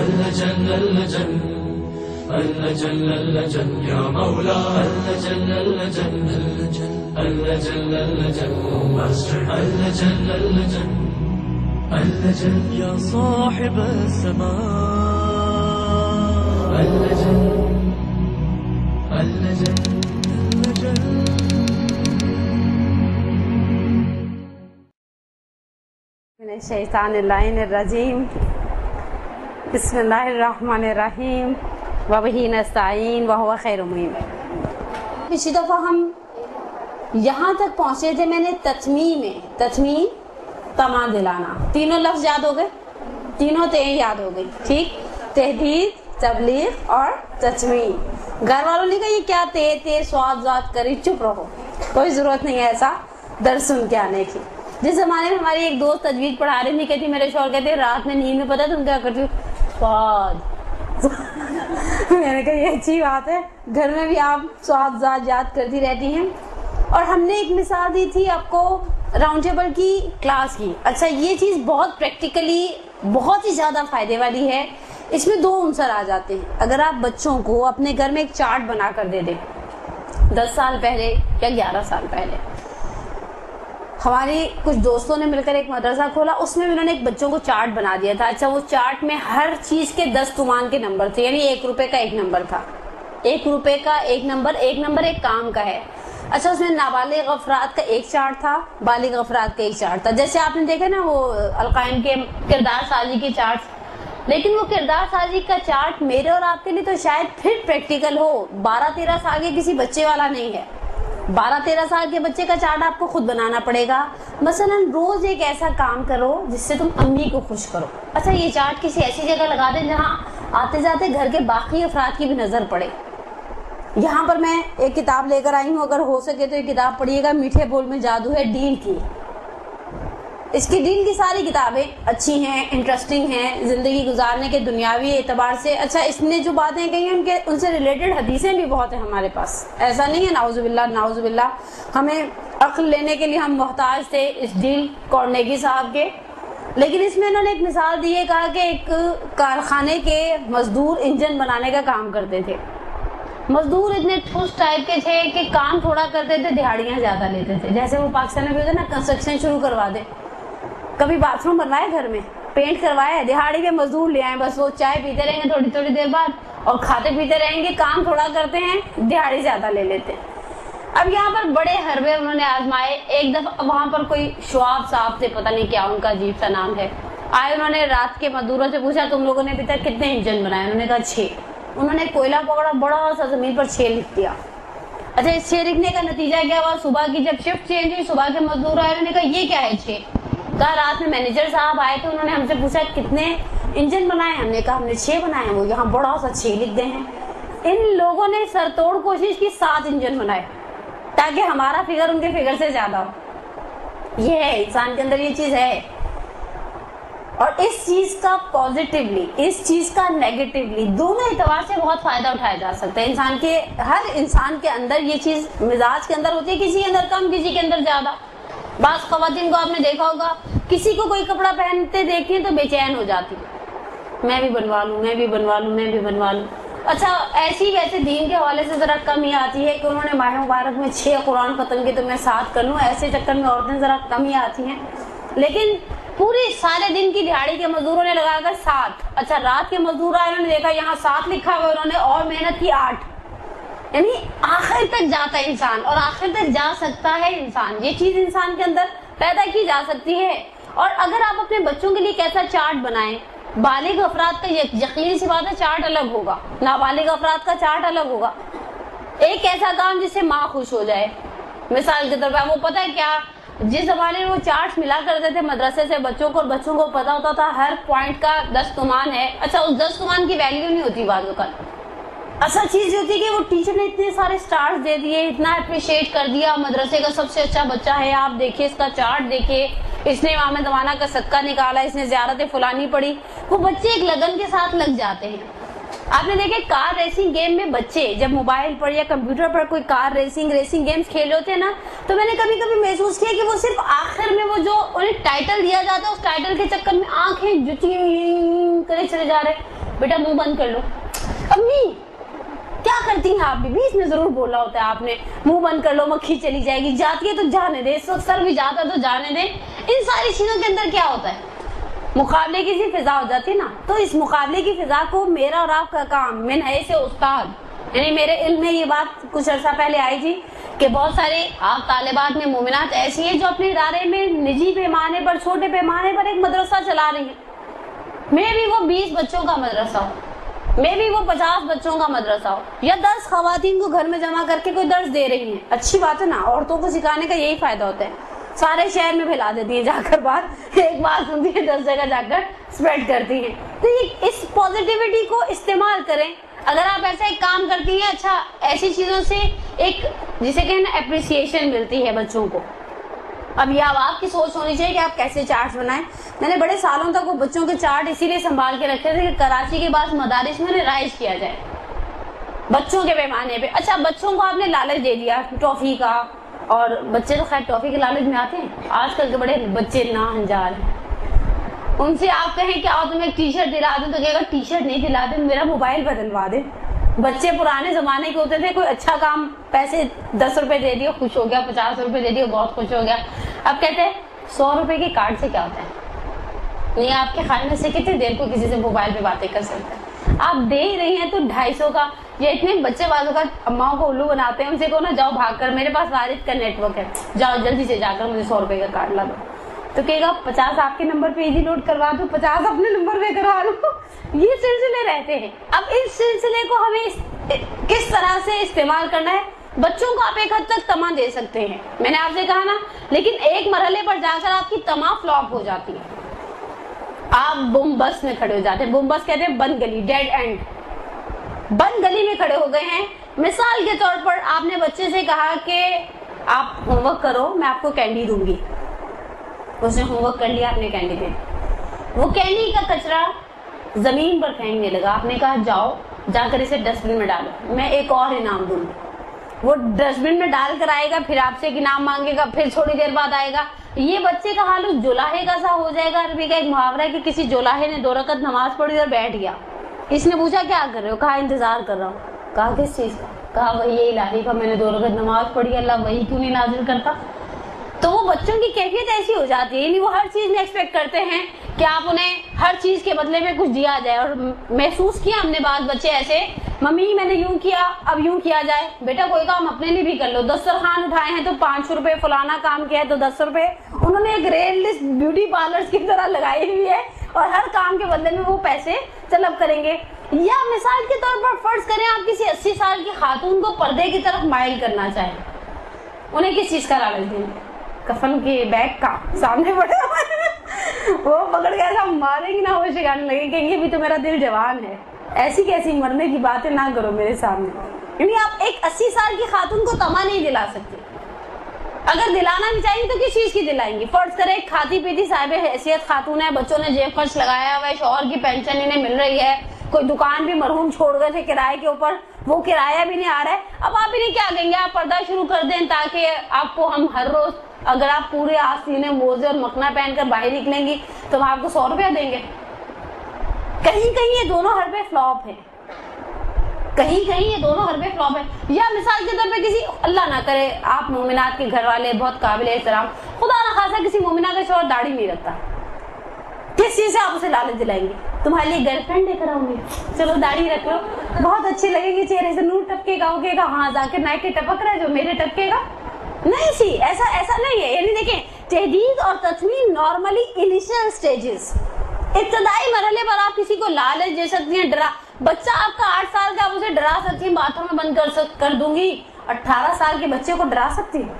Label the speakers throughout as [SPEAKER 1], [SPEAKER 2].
[SPEAKER 1] اللجن اللجن اللجن اللجن یا مولا اللجن اللجن اللجن اللجن اللجن اللجن اللجن یا صاحب السماء اللجن اللجن اللجن
[SPEAKER 2] من الشیطان اللعین الرجیم بسم اللہ الرحمن الرحیم وبہ نستعین وہو خیر معین۔ پچھلی دفعہ ہم یہاں تک پہنچے تھے، میں نے تتمیم تما دلانا، تینوں لفظ یاد ہو گئے، تینوں تے یاد ہو گئی، ٹھیک، تحدید، تبلیغ اور تتمیم۔ گھر والوں نے کہا یہ کیا تے سواد ذات کری، چپ رہو، کوئی ضرورت نہیں ہے ایسا درس سن کے آنے کی۔ جس زمانے میں ہماری ایک دوست تجوید پڑھا رہی تھی، کہتی میرے شوہر کہتے رات میں نیند میں پتہ تم کیا کرتی ہو، سواد۔ میں نے کہا یہ اچھی بات ہے، گھر میں بھی آپ سواد ذات یاد کرتی رہتی ہیں۔ اور ہم نے ایک مثال دی تھی آپ کو راؤنڈ ٹیبل کی کلاس کی۔ اچھا یہ چیز بہت پریکٹیکلی بہت ہی زیادہ فائدے والی ہے۔ اس میں دو عنصر آ جاتے ہیں۔ اگر آپ بچوں کو اپنے گھر میں ایک چارٹ بنا کر دے دیں، 10 سال پہلے یا 11 سال پہلے ہماری کچھ دوستوں نے مل کر ایک مدرسہ کھولا، اس میں بھی انہوں نے ایک بچوں کو چارٹ بنا دیا تھا۔ اچھا وہ چارٹ میں ہر چیز کے 10 تومان کے نمبر تھے، یعنی 1 روپے کا ایک نمبر تھا، 1 روپے کا ایک نمبر ایک کام کا ہے۔ اچھا اس میں نابالغ افراد کا ایک چارٹ تھا، بالغ افراد کا ایک چارٹ تھا۔ جیسے آپ نے دیکھا نا وہ القائم کے کردار سازی کے چارٹ، لیکن وہ کردار سازی کا چارٹ میرے اور آپ کے لیے تو شاید پھر پریکٹیکل ہو، 12-13 سال کے کسی بچے والا نہیں ہے۔ 12-13 سال کے بچے کا چارٹ آپ کو خود بنانا پڑے گا۔ مثلا روز ایک ایسا کام کرو جس سے تم امی کو خوش کرو۔ اچھا یہ چارٹ کسی ایسی جگہ لگا دیں جہاں آتے جاتے گھر کے باقی افراد کی بھی نظر پڑے۔ یہاں پر میں ایک کتاب لے کر آئی ہوں، اگر ہو سکے تو یہ کتاب پڑھیے گا، میٹھے بول میں جادو ہے، ڈیل کی۔ اس کی ڈیل کی ساری کتابیں اچھی ہیں، انٹرسٹنگ ہیں زندگی گزارنے کے دنیاوی اعتبار سے۔ اچھا اس نے جو باتیں کہی ہیں ان سے ریلیٹڈ حدیثیں بھی بہت ہیں ہمارے پاس، ایسا نہیں ہے نعوذ باللہ ہمیں عقل لینے کے لیے ہم محتاج تھے اس ڈیل کارنیگی صاحب کے۔ لیکن اس میں انہوں نے ایک مثال دی ہے، کہا کہ ایک کارخانے کے مزدور انجن بنانے کا کام کرتے تھے۔ مزدور اتنے ٹھوس ٹائپ کے تھے کہ کام تھوڑا کرتے تھے، دہاڑیاں زیادہ لیتے تھے۔ جیسے وہ پاکستان میں بھی ہوتا ہے نا، کنسٹرکشن شروع کروا دے، کبھی باتھ روم بنوائے، گھر میں پینٹ کروایا، دہاڑی کے مزدور لے آئے، بس وہ چائے پیتے رہیں گے تھوڑی دیر بعد اور کھاتے پیتے رہیں گے، کام تھوڑا کرتے ہیں، دہاڑی زیادہ لے لیتے ہیں۔ اب یہاں پر بڑے حربے انہوں نے آزمائے۔ ایک دفعہ وہاں پر کوئی شعاب صاحب تھے، پتہ نہیں کیا ان کا عجیب سا نام ہے، آئے، انہوں نے رات کے مزدوروں سے پوچھا تم لوگوں نے ابھی تک کتنے انجن بنائے؟ انہوں نے کہا 6۔ انہوں نے کوئلہ پکڑا، بڑا سا زمین پر 6 لکھ دیا۔ اچھا اس 6 لکھنے کا نتیجہ کیا ہوا؟ صبح کی جب شفٹ چینج ہوئی، صبح کے مزدور آئے، انہوں نے کہا یہ کیا ہے 6؟ کہا رات میں مینیجر صاحب آئے تھے، انہوں نے ہم سے پوچھا کتنے انجن بنائے؟ ہم نے کہا ہم نے 6 بنائے۔ وہ یہاں بڑا سا 6 لکھ دے ہیں۔ ان لوگوں نے سر توڑ کوشش کی، 7 انجن بنائے تاکہ ہمارا فگر ان کے فگر سے زیادہ ہو۔ یہ ہے انسان کے اندر، یہ چیز ہے۔ اور اس چیز کا پازیٹیولی، اس چیز کا نیگیٹیولی، دونوں اعتبار سے بہت فائدہ اٹھایا جا سکتا ہے۔ انسان کے ہر انسان کے اندر یہ چیز مزاج کے اندر ہوتی ہے، کسی کے اندر کم، کسی کے اندر زیادہ۔ بعض خواتین کو آپ نے دیکھا ہوگا، کسی کو کوئی کپڑا پہنتے دیکھیں تو بے چین ہو جاتی، میں بھی بنوا لوں، میں بھی بنوا لوں، میں بھی بنوا لوں۔ اچھا ایسی ویسے دین کے حوالے سے ذرا کم ہی آتی ہے کہ انہوں نے ماہ مبارک میں 6 قرآن ختم کی تو میں 7 کر لوں، ایسے چکر میں عورتیں ذرا کم ہی آتی ہیں۔ لیکن پوری سارے دن کی دہاڑی کے مزدوروں نے لگا کر 7۔ اچھا رات کے مزدور آئے، انہوں نے دیکھا یہاں 7 لکھا ہوا، انہوں نے اور محنت کی 8۔ یعنی آخر تک جاتا ہے انسان، اور آخر تک جا سکتا ہے انسان، یہ چیز انسان کے اندر پیدا کی جا سکتی ہے۔ اور اگر آپ اپنے بچوں کے لیے کیسا چارٹ بنائیں، بالغ افراد کا یقینی سی بات ہے چارٹ الگ ہوگا، نابالغ افراد کا چارٹ الگ ہوگا۔ ایک ایسا کام جس سے ماں خوش ہو جائے، مثال کے طور پر وہ پتہ ہے کیا، جس زمانے میں وہ چارٹس ملا کرتے تھے مدرسے سے بچوں کو، اور بچوں کو پتا ہوتا تھا ہر پوائنٹ کا 10 تومان ہے۔ اچھا اس 10 تومان کی ویلیو نہیں ہوتی بعض اوقات۔ اصل چیز یہ ہوتی ہے کہ وہ ٹیچر نے اتنے سارے سٹارز دے دیے، اتنا اپریشیٹ کر دیا، مدرسے کا سب سے اچھا بچہ ہے، آپ دیکھیے اس کا چارٹ دیکھیے، اس نے امام زمانہ کا صدقہ نکالا، اس نے زیارت فلانی پڑھی۔ وہ بچے ایک لگن کے ساتھ لگ جاتے ہیں۔ آپ نے دیکھے کار ریسنگ گیم میں بچے جب موبائل پر یا کمپیوٹر پر کوئی کار ریسنگ گیمز کھیل ہوتے ہیں نا، تو میں نے کبھی کبھی محسوس کیا کہ وہ صرف آخر میں وہ جو انہیں ٹائٹل دیا جاتا ہے، اس ٹائٹل کے چکر میں آنکھیں جتی کرے چلے جا رہے، بیٹا منہ بند کر لو. امی کیا کرتی ہیں آپ بھی؟ بیچ میں ضرور بولا ہوتا ہے آپ نے منہ بند کر لو مکھی چلی جائے گی. جاتی ہے تو جانے دے, اس وقت سر بھی جاتا ہے تو جانے دے. ان ساری چیزوں کے اندر کیا ہوتا ہے؟ مقابلے کی سی فضا ہو جاتی ہے نا. تو اس مقابلے کی فضا کو میرا اور آپ کا کام من حیث استاد, یعنی میرے علم میں یہ بات کچھ عرصہ پہلے آئی تھی کہ بہت سارے آپ طالبات میں مومنات ایسی ہیں جو اپنے ادارے میں نجی پیمانے پر, چھوٹے پیمانے پر ایک مدرسہ چلا رہی ہیں. میں بھی وہ 20 بچوں کا مدرسہ ہو, میں بھی وہ 50 بچوں کا مدرسہ ہو, یا 10 خواتین کو گھر میں جمع کر کے کوئی درس دے رہی ہیں. اچھی بات ہے نا, عورتوں کو سکھانے کا یہی فائدہ ہوتا ہے. سارے شہر میں پھیلا دیتی ہیں جا کر بات, ایک بات سنتی ہے 10 جگہ جا کر اسپریڈ کرتی ہیں. تو یہ اس پازیٹیوٹی کو استعمال کریں. اگر آپ ایسا ایک کام کرتی ہیں, اچھا ایسی چیزوں سے ایک جسے کہنا اپریسیشن ملتی ہے بچوں کو. اب یہ آپ کی سوچ ہونی چاہیے کہ آپ کیسے چارٹ بنائیں. میں نے بڑے سالوں تک وہ بچوں کے چارٹ اسی لیے سنبھال کے رکھے تھے کہ کراچی کے بعض مدارس میں رائج کیا جائے بچوں کے پیمانے پہ. اچھا بچوں کو آپ نے لالچ دے دیا ٹافی کا, اور بچے تو خیر ٹافی کے لالچ میں آتے ہیں. آج کل کے بڑے بچے ناہنجار ہیں. ان سے آپ کہیں کہ آؤ تمہیں ایک ٹی شرٹ دلا دوں تو کہے گا ٹی شرٹ نہیں دلا دیں, میرا موبائل بدلوا دے. بچے پرانے زمانے کے ہوتے تھے, کوئی اچھا کام پیسے 10 روپے دے دیو خوش ہو گیا, 50 روپے دے دیو بہت خوش ہو گیا. اب کہتے ہیں 100 روپے کے کارڈ سے کیا ہوتا ہے؟ نہیں, آپ کے خیال میں سے کتنی دیر کو کسی سے موبائل پہ باتیں کر سکتے ہیں؟ آپ دے ہی رہی ہیں تو 250 کا. یہ اتنے بچے بازوں کا اماؤں کو الو بناتے ہیں, ان سے کہو نا جاؤ بھاگ کر, میرے پاس وارث کا نیٹ ورک ہے, جاؤ جلدی سے جا کر مجھے 100 روپے کا کارڈ لا دو. تو کہے گا 50 آپ کے نمبر پہ ایزی لوڈ کروا دو, 50 اپنے نمبر پہ کروا لو. یہ سلسلے رہتے ہیں. اب اس سلسلے کو ہمیں کس طرح سے استعمال کرنا ہے؟ بچوں کو آپ ایک حد تک تما دے سکتے ہیں, میں نے آپ سے کہا نا, لیکن ایک مرحلے پر جا کر آپ کی تما فلاپ ہو جاتی ہے. آپ بم بس میں کھڑے ہو جاتے ہیں. بم بس کہتے ہیں بند گلی, ڈیڈ اینڈ. بند گلی میں کھڑے ہو گئے ہیں. مثال کے طور پر آپ نے بچے سے کہا کہ آپ ہوم ورک کرو, میں آپ کو کینڈی دوں گی. اس نے ہوم ورک کر لیا, آپ نے کینڈی دے. وہ کینڈی کا کچرا زمین پر پھینکنے لگا. آپ نے کہا جاؤ جا کر اسے ڈسٹ بن میں ڈالو, میں ایک اور انعام دوں گی. وہ ڈسٹ بن میں ڈال کر آئے گا, پھر آپ سے ایک انعام مانگے گا, پھر تھوڑی دیر بعد آئے گا. یہ بچے کا حال اس جولاہے کا سا ہو جائے گا. عربی کا ایک محاورہ ہے کہ کسی جولاہے نے 2 رکعت نماز پڑھی اور بیٹھ گیا. اس نے پوچھا کیا کر رہے ہو؟ کہا انتظار کر رہا ہوں. کہا کس چیز کا؟ کہا وہی الہی کا, میں نے 2 رکعت نماز پڑھی, اللہ وہی کیوں نہیں نازل کرتا؟ تو وہ بچوں کی کیفیت ایسی ہو جاتی ہے, یعنی وہ ہر چیز میں ایکسپیکٹ کرتے ہیں کہ آپ انہیں ہر چیز کے بدلے میں کچھ دیا جائے. اور محسوس کیا ہم نے بعض بچے ایسے, ممی میں نے یوں کیا اب یوں کیا جائے. بیٹا کوئی کام اپنے لیے بھی کر لو. دسترخوان اٹھائے ہیں تو 500 روپے, فلانا کام کیا ہے تو 10 روپے. انہوں نے ایک ریل لسٹ بیوٹی پارلرز کی طرح لگائی ہوئی ہے, اور ہر کام کے بدلے میں وہ پیسے طلب کریں گے. یا مثال کے طور پر فرض کریں آپ کسی 80 سال کی خاتون کو پردے کی طرف مائل کرنا چاہیں, انہیں کس چیز کا لالچ دیں؟ کفن کے بیگ کا. سامنے پڑے وہ پکڑ کے ایسا ماریں گی نا, وہ شکانے لگے کہیں گے بھی تو میرا دل جوان ہے, ایسی کیسی مرنے کی باتیں نہ کرو میرے سامنے. یعنی آپ ایک 80 سال کی خاتون کو تما نہیں دلا سکتے. اگر دلانا بھی چاہیں تو کس چیز کی دلائیں گی؟ فرض کرے ایک کھاتی پیتی صاحب حیثیت خاتون ہے, بچوں نے جیب خرچ لگایا ہوا ہے, شوہر کی پینشن انہیں مل رہی ہے, کوئی دکان بھی مرحوم چھوڑ گئے تھے کرائے کے اوپر, وہ کرایہ بھی نہیں آ رہا ہے. اب آپ انہیں کیا کہیں گے؟ آپ پردہ شروع کر دیں تاکہ آپ کو ہم ہر روز, اگر آپ پورے آستینے موزے اور مکھنا پہن کر باہر نکلیں گی تو ہم آپ کو 100 روپیہ دیں گے. کہیں کہیں یہ دونوں حربے فلاپ ہیں, کہیں کہیں یہ دونوں حربے فلاپ ہیں. یا مثال کے طور پہ کسی, اللہ نہ کرے آپ مومنات کے گھر والے بہت قابل احترام, خدا نہ خاصا کسی مومنہ کا شوہر داڑھی نہیں رکھتا, کس چیز سے آپ اسے لالچ دلائیں گے؟ تمہارے لیے گرل فرینڈ لے کر آؤں گی, چلو داڑھی رکھ لو, بہت اچھی لگے گی, چہرے سے نور ٹپکے گا. ہوگے گا ہاں ذاکر نائک کے ٹپک رہا ہے جو میرے ٹپکے گا. نہیں سی, ایسا نہیں ہے. یعنی دیکھیں, تحدید اور تطمین نارملی انیشل سٹیجز, ابتدائی مرحلے پر آپ کسی کو لالچ دے سکتی ہیں. ڈرا بچہ آپ کا 8 سال کا, آپ اسے ڈرا سکتی ہیں باتوں میں بند کر دوں گی. 18 سال کے بچے کو ڈرا سکتی ہیں؟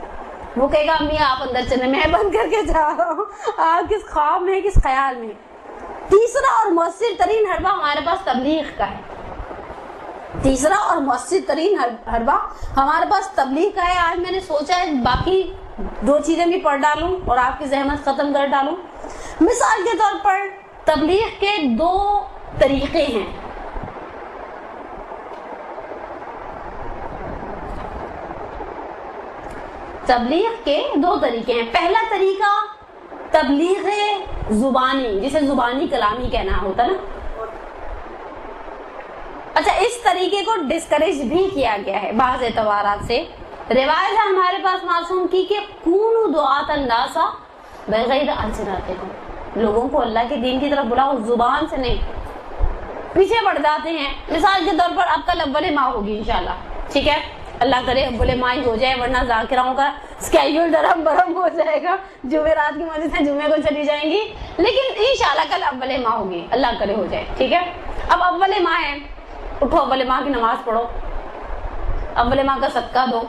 [SPEAKER 2] وہ کہے گا امی آپ اندر چلیں, میں بند کر کے جا رہا ہوں, آپ کس خواب میں کس خیال میں. تیسرا اور مؤثر ترین حربہ ہمارے پاس تبلیغ کا ہے. تیسرا اور مؤثر ترین حربہ ہمارے پاس تبلیغ کا ہے. آج میں نے سوچا ہے باقی 2 چیزیں بھی پڑھ ڈالوں اور آپ کی زحمت ختم کر ڈالوں. مثال کے طور پر تبلیغ کے 2 طریقے ہیں. تبلیغ کے 2 طریقے ہیں. پہلا طریقہ تبلیغ زبانی, جسے زبانی کلامی کہنا ہوتا نا. اچھا اس طریقے کو ڈسکریج بھی کیا گیا ہے بعض اعتبارات سے. روایت ہے ہمارے پاس معصوم کی کہ کونوا دعاۃ الناس بغیر السنتکم، لوگوں کو اللہ کے دین کی طرف بلاؤ زبان سے نہیں. پیچھے پڑ جاتے ہیں. مثال کے طور پر اب کل اول ماہ ہوگی انشاءاللہ، ٹھیک ہے، اللہ کرے اول ماہ ہی ہو جائے، ورنہ ذاکراؤں کا اسکیڈول درہم برہم ہو جائے گا، جمعرات کی مسجد سے جمعے کو چلی جائیں گی، لیکن انشاءاللہ کل اول ماہ ہوگی، اللہ کرے ہو جائے، ٹھیک ہے. اب اول ماہ ہے، اٹھو اول ماہ کی نماز پڑھو، اول ماہ کا صدقہ دو،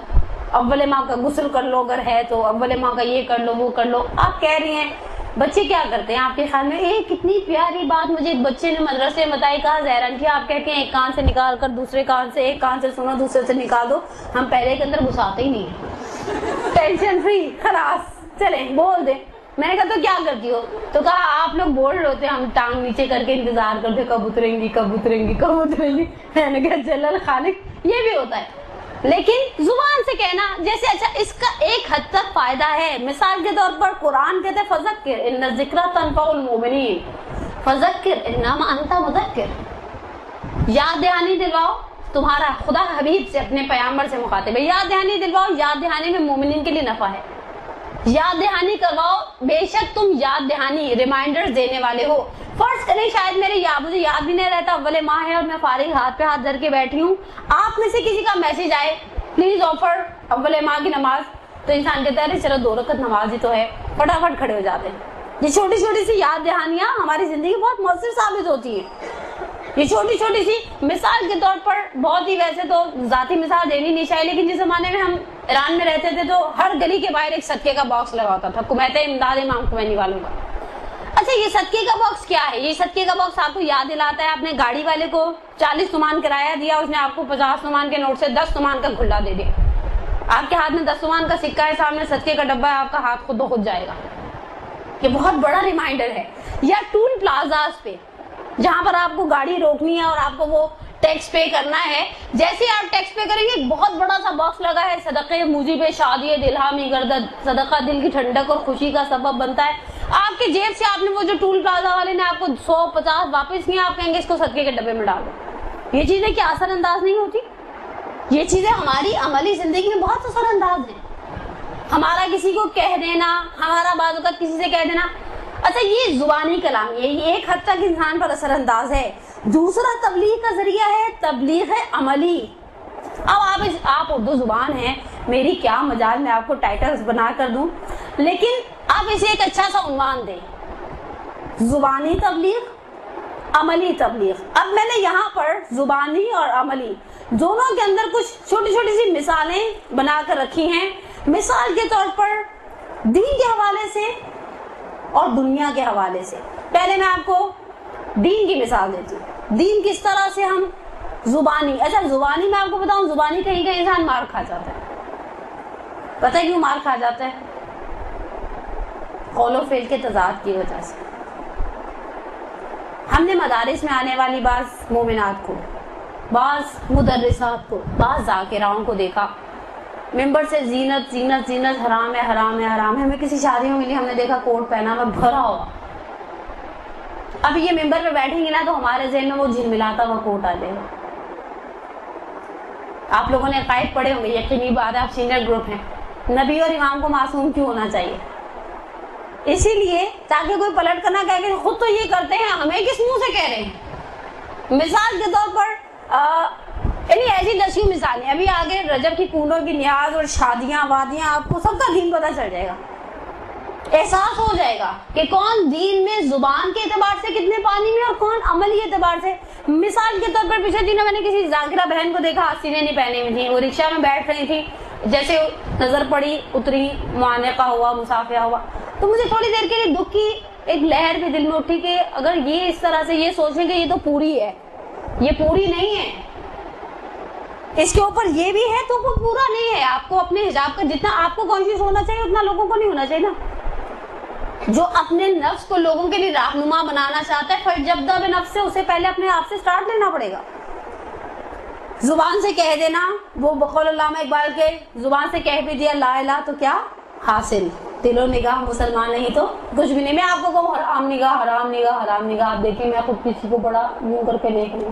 [SPEAKER 2] اول ماہ کا غسل کر لو اگر ہے تو، اول ماہ کا یہ کر لو وہ کر لو. آپ کہہ رہی ہیں بچے کیا کرتے ہیں آپ کے خیال میں؟ ایک کتنی پیاری بات مجھے ایک بچے نے مدرسے میں بتائی، کہا زہرن کی آپ کہتے ہیں ایک کان سے نکال کر دوسرے کان سے، ایک کان سے سنو دوسرے سے نکال دو، ہم پہلے کے اندر گھساتے ہی نہیں ہیں، ٹینشن فری، خلاص چلیں بول دیں. میں نے کہا تو کیا کرتی ہو؟ تو کہا آپ لوگ بول رہے ہوتے ہم ٹانگ نیچے کر کے انتظار کرتے کب اتریں گی کب اتریں گی کب اتریں گی. میں نے کہا جل الخالق یہ بھی ہوتا ہے، لیکن زبان سے کہنا جیسے اچھا اس کا ایک حد تک فائدہ ہے. مثال کے طور پر قرآن کہتے ہیں فذکر ان الذکر تنفع المؤمنین، فذکر انما انت مذکر، یاد دہانی دلواؤ. تمہارا خدا حبیب سے اپنے پیغمبر سے مخاطب ہے، یاد دہانی دلواؤ. یاد دہانی میں مومنین کے لیے نفع ہے، یاد دہانی کرواؤ. بے شک تم یاد دہانی ریمائنڈر دینے والے ہو. فرض کریں شاید مجھے یاد بھی نہیں رہتا اول ماہ ہے اور میں فارغ ہاتھ پہ ہاتھ دھر کے بیٹھی ہوں، آپ میں سے کسی کا میسج آئے پلیز آفر اول ماہ کی نماز، تو انسان کہتا ہے چلو 2 رکعت نماز ہی تو ہے، فٹافٹ کھڑے ہو جاتے ہیں. یہ چھوٹی چھوٹی سی یاد دہانیاں ہماری زندگی بہت مؤثر ثابت ہوتی ہیں. یہ چھوٹی چھوٹی سی مثال کے طور پر بہت ہی، ویسے تو ذاتی مثال دینی نہیں چاہیے، لیکن جس زمانے میں ہم ایران میں رہتے تھے تو ہر گلی کے باہر ایک صدقے کا باکس لگا ہوتا تھا، کمیت امداد امام خمینی والوں کا. اچھا یہ صدقے کا باکس کیا ہے؟ یہ صدقے کا باکس آپ کو یاد دلاتا ہے آپ نے گاڑی والے کو 40 تومان کرایہ دیا، اس نے آپ کو 50 تومان کے نوٹ سے 10 تومان کا کھلا دے دیا، آپ کے ہاتھ میں 10 تومان کا سکہ ہے، سامنے صدقے کا ڈبہ ہے، آپ کا ہاتھ خود بخود جائے گا. یہ بہت بڑا ریمائنڈر ہے. یا ٹول پلازاز پہ جہاں پر آپ کو گاڑی روکنی ہے اور آپ کو وہ ٹیکس پے کرنا ہے، جیسے ہی آپ ٹیکس پے کریں گے ایک بہت بڑا سا باکس لگا ہے صدقے موجب شادی دلہامی گردد، صدقہ دل کی ٹھنڈک اور خوشی کا سبب بنتا ہے. آپ کی جیب سے آپ نے وہ جو ٹول پلازا والے نے آپ کو 100-50 واپس کیا، آپ کہیں گے اس کو صدقے کے ڈبے میں ڈالو. یہ چیزیں کیا اثر انداز نہیں ہوتی؟ یہ چیزیں ہماری عملی زندگی میں بہت اثر انداز ہیں. ہمارا کسی کو کہہ دینا، ہمارا بعض اوقات کسی سے کہہ دینا، اچھا یہ زبانی کلام ہے، یہ ایک حد تک انسان پر اثر انداز ہے. دوسرا تبلیغ کا ذریعہ ہے تبلیغ عملی. اب آپ اردو زبان ہیں، میری کیا مجال میں آپ کو ٹائٹلز بنا کر دوں، لیکن آپ اسے ایک اچھا سا عنوان دیں، زبانی تبلیغ، عملی تبلیغ. اب میں نے یہاں پر زبانی اور عملی دونوں کے اندر کچھ چھوٹی چھوٹی سی مثالیں بنا کر رکھی ہیں. مثال کے طور پر دین کے حوالے سے اور دنیا کے حوالے سے. پہلے میں آپ کو دین کی مثال دیتی ہوں، دین کس طرح سے ہم زبانی. اچھا زبانی میں آپ کو بتاؤں، زبانی کہیں کہیں انسان مار کھا جاتا ہے. پتہ ہے کیوں مار کھا جاتا ہے؟ قول و فعل کے تضاد کی وجہ سے. ہم نے مدارس میں آنے والی بعض مومنات کو، بعض مدرسات کو، بعض ذاکراؤں کو دیکھا ممبر سے زینت زینت زینت، حرام ہے حرام ہے حرام ہے. ہمیں کسی شادی میں ملی، ہم نے دیکھا کوٹ پہنا ہوا بھرا ہوا. اب یہ ممبر پہ بیٹھیں گے نا تو ہمارے ذہن میں وہ جھلملاتا ہوا کوٹ آ جائے گا. آپ لوگوں نے عقائد پڑھے ہوں گے، یقینی بات ہے آپ سینئر گروپ ہیں. نبی اور امام کو معصوم کیوں ہونا چاہیے؟ اسی لیے تاکہ کوئی پلٹ کر نہ کہے کہ خود تو یہ کرتے ہیں، ہمیں کس منہ سے کہہ رہے ہیں. مثال کے طور پر یعنی ایسی دسیوں مثالیں. ابھی آگے رجب کی پونوں کی نیاز اور شادیاں وادیاں، آپ کو سب کا دین پتہ چل جائے گا، احساس ہو جائے گا کہ کون دین میں زبان کے اعتبار سے کتنے پانی میں اور کون عملی اعتبار سے. مثال کے طور پر پچھلے دنوں میں نے کسی ذاکرہ بہن کو دیکھا، آستینیں نہیں پہنی ہوئی تھی، وہ رکشہ میں بیٹھ رہی تھی، جیسے نظر پڑی اتری، معانقہ ہوا، مسافیہ ہوا، تو مجھے تھوڑی دیر کے لیے دکھ کی ایک لہر بھی دل میں اٹھی کہ اگر یہ اس طرح سے یہ سوچیں کہ یہ تو پوری ہے، یہ پوری نہیں ہے، اس کے اوپر یہ بھی ہے تو وہ پورا نہیں ہے. آپ کو اپنے حجاب کا جتنا آپ کو کانشیس ہونا چاہیے اتنا لوگوں کو نہیں ہونا چاہیے نا. جو اپنے نفس کو لوگوں کے لیے رہنما بنانا چاہتا ہے، فجبدہ بنفس سے، اسے پہلے اپنے آپ سے سٹارٹ لینا پڑے گا. زبان سے کہہ دینا، وہ بقول علامہ اقبال کے، زبان سے کہہ بھی دیا لا الہ تو کیا حاصل، دل و نگاہ مسلمان نہیں تو کچھ بھی نہیں. میں آپ کو کہوں حرام نگاہ حرام نگاہ حرام نگاہ، آپ دیکھیں میں خود کسی کو بڑا منہ کر کے دیکھ لوں،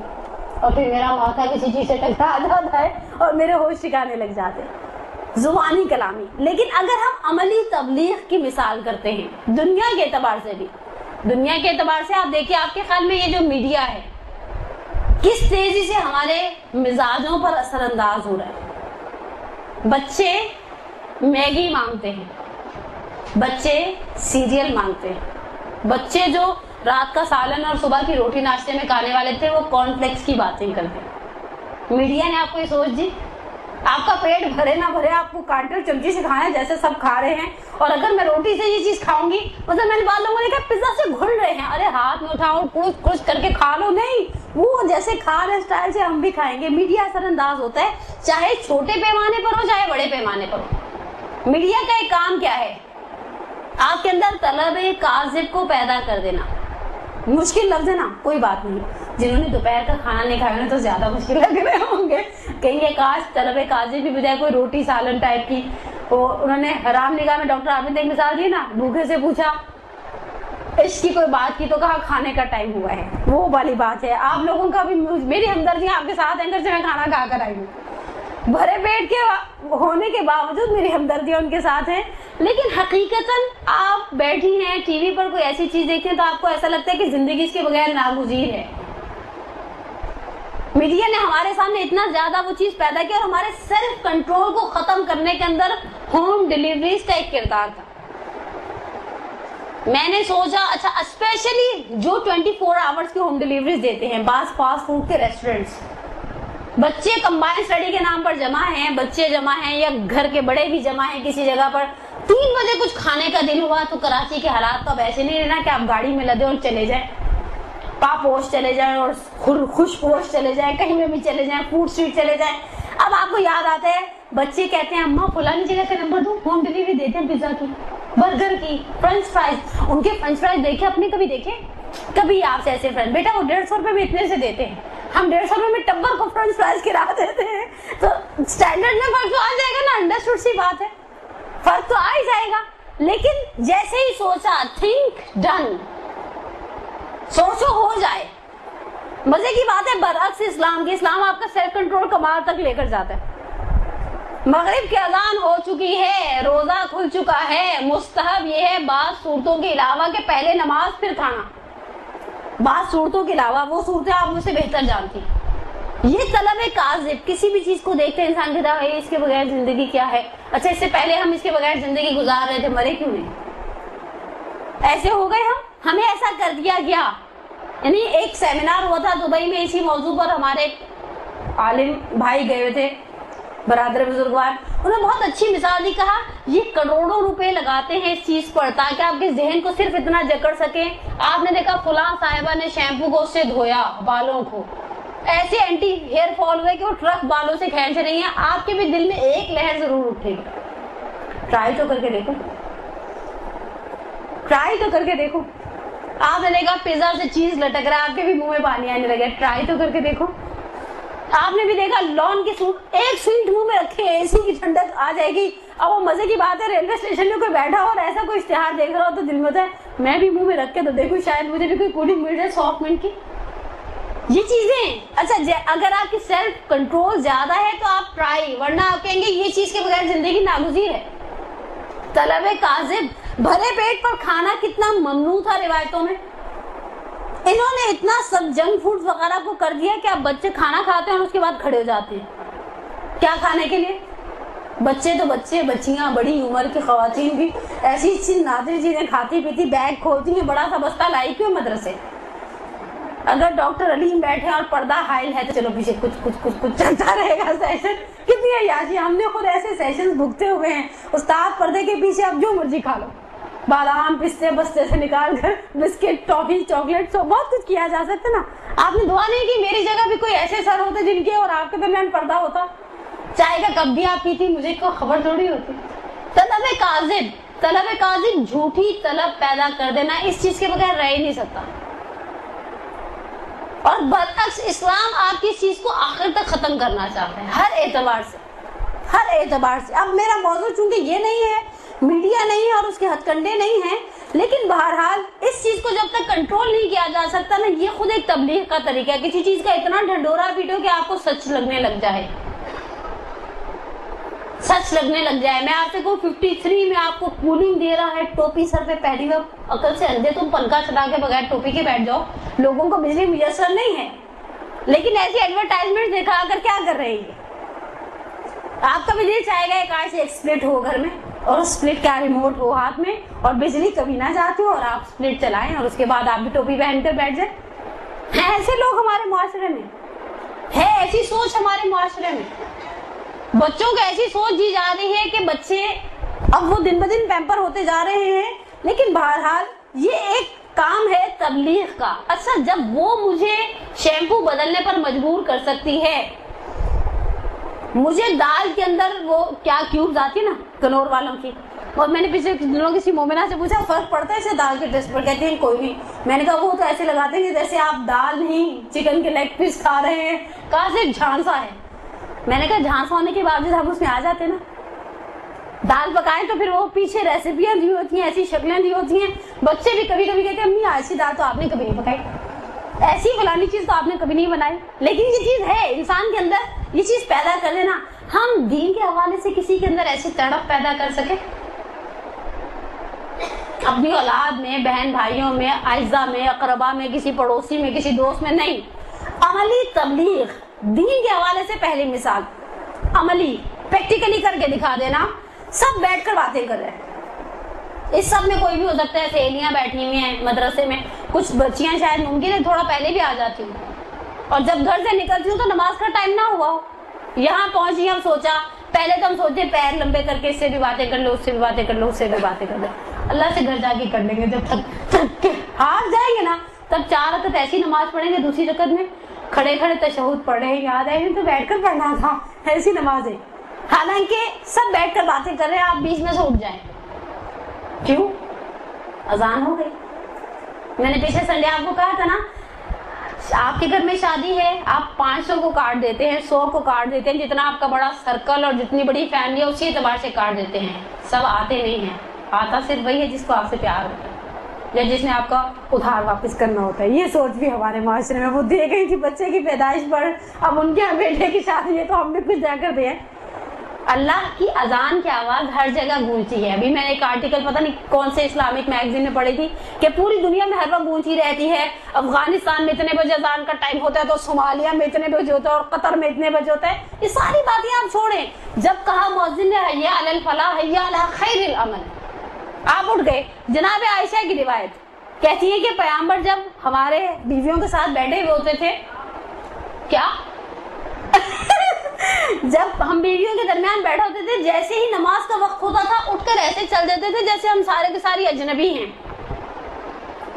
[SPEAKER 2] اور پھر میرا ماتھا کسی چیز سے ٹکرا جاتا ہے اور میرے ہوش ٹھکانے لگ جاتے ہیں، زبانی کلامی۔ لیکن اگر ہم عملی تبلیغ کی مثال کرتے ہیں دنیا کے اعتبار سے بھی، دنیا کے اعتبار سے آپ دیکھیں آپ کے خیال میں یہ جو میڈیا ہے کس تیزی سے ہمارے مزاجوں پر اثر انداز ہو رہا ہے۔ بچے میگی مانگتے ہیں، بچے سیریل مانگتے ہیں، بچے جو رات کا سالن اور صبح کی روٹی ناشتے میں کھانے والے تھے وہ کارن فلیکس کی باتیں کرتے ہیں۔ میڈیا نے آپ کو یہ سوچ دی، آپ کا پیٹ بھرے نہ بھرے آپ کو کانٹے اور چمچی سے کھانا ہے جیسے سب کھا رہے ہیں، اور اگر میں روٹی سے یہ چیز کھاؤں گی، مطلب میں نے بعض لوگوں نے کہا پزا سے گھل رہے ہیں، ارے ہاتھ میں اٹھاؤ کچھ کچھ کر کے کھا لو، نہیں وہ جیسے کھا رہے اسٹائل سے ہم بھی کھائیں گے۔ میڈیا اثر انداز ہوتا ہے، چاہے چھوٹے پیمانے پر ہو چاہے بڑے پیمانے پر ہو۔ میڈیا کا ایک کام کیا ہے؟ آپ کے اندر طلب کاذب کو پیدا کر دینا۔ مشکل لفظ ہے نا، کوئی بات نہیں، جنہوں نے دوپہر کا کھانا نہیں کھایا انہیں تو زیادہ مشکل لگ رہے ہوں گے، کہیں گے کاش طلب کاذب بھی بجائے کوئی روٹی سالن ٹائپ کی۔ وہ انہوں نے حرام نگاہ میں ڈاکٹر عابد نے ایک مثال دی نا، بھوکے سے پوچھا عشق کی کوئی بات کی تو کہا کھانے کا ٹائم ہوا ہے، وہ والی بات ہے۔ آپ لوگوں کا بھی میری ہمدردی آپ کے ساتھ ہے، سے میں کھانا کھا کر آئی ہوں، بھرے پیٹ کے ہونے کے باوجود میری ہمدردی ان کے ساتھ ہے، لیکن حقیقتاً آپ بیٹھی ہیں ٹی وی پر کوئی ایسی چیز دیکھتے ہیں تو آپ کو ایسا لگتا ہے کہ زندگی اس کے بغیر ناگزیر ہے۔ میڈیا نے ہمارے سامنے اتنا زیادہ وہ چیز پیدا کی، اور ہمارے سیلف کنٹرول کو ختم کرنے کے اندر ہوم ڈیلیوریز کا ایک کردار تھا۔ میں نے سوچا اچھا اسپیشلی جو 24 آورز کی ہوم ڈیلیوریز دیتے ہیں بعض فاسٹ فوڈ کے ریسٹورینٹس، بچے کمبائن اسٹڈی کے نام پر جمع ہیں، بچے جمع ہیں یا گھر کے بڑے بھی جمع ہیں کسی جگہ پر، 3 بجے کچھ کھانے کا دن ہوا تو کراچی کے حالات تو اب ایسے نہیں رہنا کہ آپ گاڑی میں لدے اور چلے جائیں، پاپ پوش چلے جائیں اور خوش پوش چلے جائیں، کہیں میں بھی چلے جائیں، فوڈ اسٹریٹ چلے جائیں۔ اب آپ کو یاد آتا ہے بچے کہتے ہیں اماں فلانی جگہ کا نمبر دو، ہوم ڈیلیوری دیتے ہیں پیزا کی، برگر کی، فرینچ فرائز۔ ان کے فرینچ فرائز دیکھے اپنے کبھی دیکھے؟ کبھی آپ سے ایسے فرینڈ بیٹا وہ 150 روپے میں اتنے سے دیتے ہیں، ہم 150 روپے میں ٹبر کو فرینچ فرائز کرا دیتے ہیں، تو اسٹینڈرڈ میں فرق تو آ جائے گا نا، انڈرسٹوڈ سی بات ہے، فرق تو آ ہی جائے گا۔ لیکن جیسے ہی سوچا تھنک ڈن، سوچو ہو جائے۔ مزے کی بات ہے برعکس اسلام کی، اسلام آپ کا سیلف کنٹرول کمال تک لے کر جاتا ہے۔ مغرب کی اذان ہو چکی ہے، روزہ کھل چکا ہے، مستحب یہ ہے بعض صورتوں کے علاوہ کہ پہلے نماز پھر کھانا، بعض صورتوں کے علاوہ، وہ صورتیں آپ مجھ سے بہتر جانتی۔ یہ طلب کاذب، کسی بھی چیز کو دیکھتے ہیں انسان کہتا ہے اس کے بغیر زندگی کیا ہے، اچھا اس سے پہلے ہم اس کے بغیر زندگی گزار رہے تھے، مرے کیوں نہیں؟ ایسے ہو گئے ہمیں ایسا کر دیا گیا۔ یعنی ایک سیمینار ہوا تھا دبئی میں اسی موضوع پر، ہمارے عالم بھائی گئے تھے برادر بزرگوار، انہوں نے بہت اچھی مثال دی، کہا یہ کروڑوں روپے لگاتے ہیں اس چیز پر تاکہ آپ کے ذہن کو صرف اتنا جکڑ سکیں، آپ نے دیکھا فلاں صاحبہ نے شیمپو کو اس سے دھویا بالوں کو، ایسے اینٹی ہیئر فال ہوئے کہ وہ ٹرک بالوں سے کھینچ رہی ہیں، آپ کے بھی دل میں ایک لہر ضرور اٹھے گی، ٹرائی تو کر کے دیکھو، ٹرائی تو کر کے دیکھو۔ آپ نے دیکھا پیزا سے چیز لٹک رہا ہے، آپ کے بھی منہ میں پانی آنے لگے، ٹرائی تو کر کے دیکھو۔ آپ نے بھی دیکھا لون کی سوٹ، ایک سویٹ منہ میں رکھے اے سی کی ٹھنڈک آ جائے گی، اب وہ مزے کی بات ہے ریلوے اسٹیشن میں کوئی بیٹھا ہو اور ایسا کوئی اشتہار دیکھ رہا ہو تو دل میں ہوتا ہے میں بھی منہ میں رکھ کے تو دیکھوں شاید مجھے بھی کوئی کولنگ مل جائے 100 منٹ کی۔ یہ چیزیں اچھا اگر آپ کی سیلف کنٹرول زیادہ ہے تو آپ ٹرائی، ورنہ آپ کہیں گے یہ چیز کے بغیر زندگی ناگزیر ہے۔ طلب کاذب، بھرے پیٹ پر کھانا کتنا ممنوع تھا روایتوں میں، انہوں نے اتنا سب جنک فوڈ وغیرہ کو کر دیا کہ اب بچے کھانا کھاتے ہیں اور اس کے بعد کھڑے ہو جاتے ہیں، کیا کھانے کے لیے؟ بچے تو بچے، بچیاں، بڑی عمر کی خواتین بھی ایسی چیز نادر چیزیں کھاتی پیتی، بیگ کھولتی ہیں، بڑا سا بستہ لائی کیوں مدرسے، اگر ڈاکٹر علیم بیٹھے اور پردہ حائل ہے تو چلو پیچھے کچھ چلتا رہے گا سیشن، کتنی عیاشی، ہم نے خود ایسے سیشن بھگتے ہوئے ہیں، استاد پردے کے پیچھے اب جو مرضی کھا لو، بادام پستے بستے سے نکال کر بسکٹ ٹافی چاکلیٹ سو بہت کچھ کیا جا سکتا نا۔ آپ نے دعا نہیں کی میری جگہ بھی کوئی ایسے سر ہوتے جن کے اور آپ کے درمیان پردہ ہوتا، چائے کا کپ بھی آپ پیتی، مجھے کوئی خبر تھوڑی ہوتی۔ طلب کاذب جھوٹی طلب پیدا کر دینا، اس چیز کے بغیر رہ ہی نہیں سکتا، اور برعکس اسلام آپ کی اس چیز کو آخر تک ختم کرنا چاہتا ہے ہر اعتبار سے، ہر اعتبار سے۔ اب میرا موضوع چونکہ یہ نہیں ہے، میڈیا نہیں ہے اور اس کے ہتھ کنڈے نہیں ہیں، لیکن بہرحال اس چیز کو جب تک کنٹرول نہیں کیا جا سکتا نا، یہ خود ایک تبلیغ کا طریقہ ہے، کسی چیز کا اتنا ڈھنڈورا پیٹو کہ آپ کو سچ لگنے لگ جائے، سچ لگنے لگ جائے۔ میں آپ سے کو 53 میں آپ کو کولنگ دے رہا ہے، ٹوپی سر پہ پہنی ہوئی، عقل سے اندھے تم پنکھا چلا کے بغیر ٹوپی کے بیٹھ جاؤ، لوگوں کو بجلی میسر نہیں ہے، لیکن ایسی ایڈورٹائزمنٹ دکھا کر کیا کر رہے ہیں؟ آپ کا بجلی چاہے گا کار سے ایک سپلٹ ہو گھر میں، اور سپلٹ کا ریموٹ ہو ہاتھ میں، اور بجلی کبھی نہ جاتی ہو، اور آپ سپلٹ چلائیں اور اس کے بعد آپ بھی ٹوپی پہن کر بیٹھ جائیں۔ ہیں ایسے لوگ ہمارے معاشرے میں، ہے ایسی سوچ ہمارے معاشرے میں۔ بچوں کو ایسی سوچ دی جا رہی ہے کہ بچے اب وہ دن بدن پیمپر ہوتے جا رہے ہیں، لیکن بہرحال یہ ایک کام ہے تبلیغ کا۔ اچھا، جب وہ مجھے شیمپو بدلنے پر مجبور کر سکتی ہے، مجھے دال کے اندر وہ کیا کیوبز آتی ہے نا کنور والوں کی، اور میں نے پچھلے دنوں کسی مومنہ سے پوچھا فرق پڑتا ہے اسے دال کے ٹیسٹ پر؟ کہتے ہیں کوئی نہیں۔ میں نے کہا وہ تو ایسے لگاتے ہیں جیسے آپ دال نہیں چکن کے لیگ پیس کھا رہے ہیں، کہاں سے جھانسا ہے۔ میں نے کہا جھانسا ہونے کے باوجود ہم اس میں آ جاتے نا، دال پکائیں تو پھر وہ پیچھے ریسیپیاں دی ہوتی ہیں، ایسی شکلیں دی ہوتی ہیں۔ بچے بھی کبھی کبھی کہتے ہیں امی ایسی دال تو آپ نے کبھی نہیں پکائی، ایسی فلانی چیز تو آپ نے کبھی نہیں بنائی، لیکن یہ چیز ہے انسان کے اندر، یہ چیز پیدا کر لینا۔ ہم دین کے حوالے سے کسی کے اندر ایسی تڑپ پیدا کر سکے اپنی اولاد میں، بہن بھائیوں میں، اعزاء میں، اقربا میں، کسی پڑوسی میں، کسی دوست میں نہیں۔ عملی تبلیغ، دین کے حوالے سے پہلی مثال عملی پریکٹیکلی کر کے دکھا دینا۔ سب بیٹھ کر باتیں کر رہے ہیں، اس سب میں کوئی بھی ہو سکتا ہے، سہیلیاں بیٹھی ہوئی ہیں مدرسے میں، کچھ بچیاں شاید ممکن ہے تھوڑا پہلے بھی آ جاتی ہوں، اور جب گھر سے نکلتی ہوں تو نماز کا ٹائم نہ ہوا ہو، یہاں پہنچی ہم سوچا، پہلے تو ہم سوچتے پیر لمبے کر کے اس سے بھی باتیں کر لو، اس سے بھی باتیں کر لو، اس سے بھی باتیں کر لو، اللہ سے گھر جا کے کر لیں گے، جب تھک کے ہار جائیں گے نا تب 4 رکعت ایسی نماز پڑھیں گے، دوسری رکعت میں کھڑے کھڑے تشہد پڑھ رہے ہیں، یاد آئے تو بیٹھ کر پڑھنا تھا، ایسی نماز ہے۔ حالانکہ سب بیٹھ کر باتیں کر رہے ہیں، آپ بیچ میں سے اٹھ جائیں، کیوں؟ اذان ہو گئی۔ میں نے پچھلے سنڈے آپ کو کہا تھا نا، آپ کے گھر میں شادی ہے، آپ 500 کو کارڈ دیتے ہیں، 100 کو کارڈ دیتے ہیں، جتنا آپ کا بڑا سرکل اور جتنی بڑی فیملی ہے اسی اعتبار سے کارڈ دیتے ہیں، سب آتے نہیں ہیں، آتا صرف وہی ہے جس کو آپ سے پیار ہوتا ہے یا جس نے آپ کا ادھار واپس کرنا ہوتا ہے۔ یہ سوچ بھی ہمارے معاشرے میں، وہ دے گئی تھی بچے کی پیدائش پر، اب ان کے بیٹے کی شادی ہے تو ہم بھی کچھ دے کر دیں۔ اللہ کی اذان کی آواز ہر جگہ گونجتی ہے۔ ابھی میں نے ایک آرٹیکل پتہ نہیں کون سے اسلامک میگزین میں پڑھی تھی کہ پوری دنیا میں ہر وقت گونجتی رہتی ہے، افغانستان میں اتنے بجے اذان کا ٹائم ہوتا ہے تو صومالیہ میں اتنے بجے ہوتا ہے اور قطر میں اتنے بجے ہوتا ہے۔ یہ ساری باتیں آپ چھوڑیں، جب کہا مؤذن نے حی علی الفلاح حی علی خیر العمل، آپ اٹھ گئے۔ جناب عائشہ کی روایت کہتی ہے کہ پیغمبر جب ہمارے بیویوں کے ساتھ بیٹھے ہوئے ہوتے تھے، کیا جب ہم بیویوں کے درمیان بیٹھے ہوتے تھے، جیسے ہی نماز کا وقت ہوتا تھا اٹھ کر ایسے چل دیتے تھے جیسے ہم سارے کے ساری اجنبی ہیں۔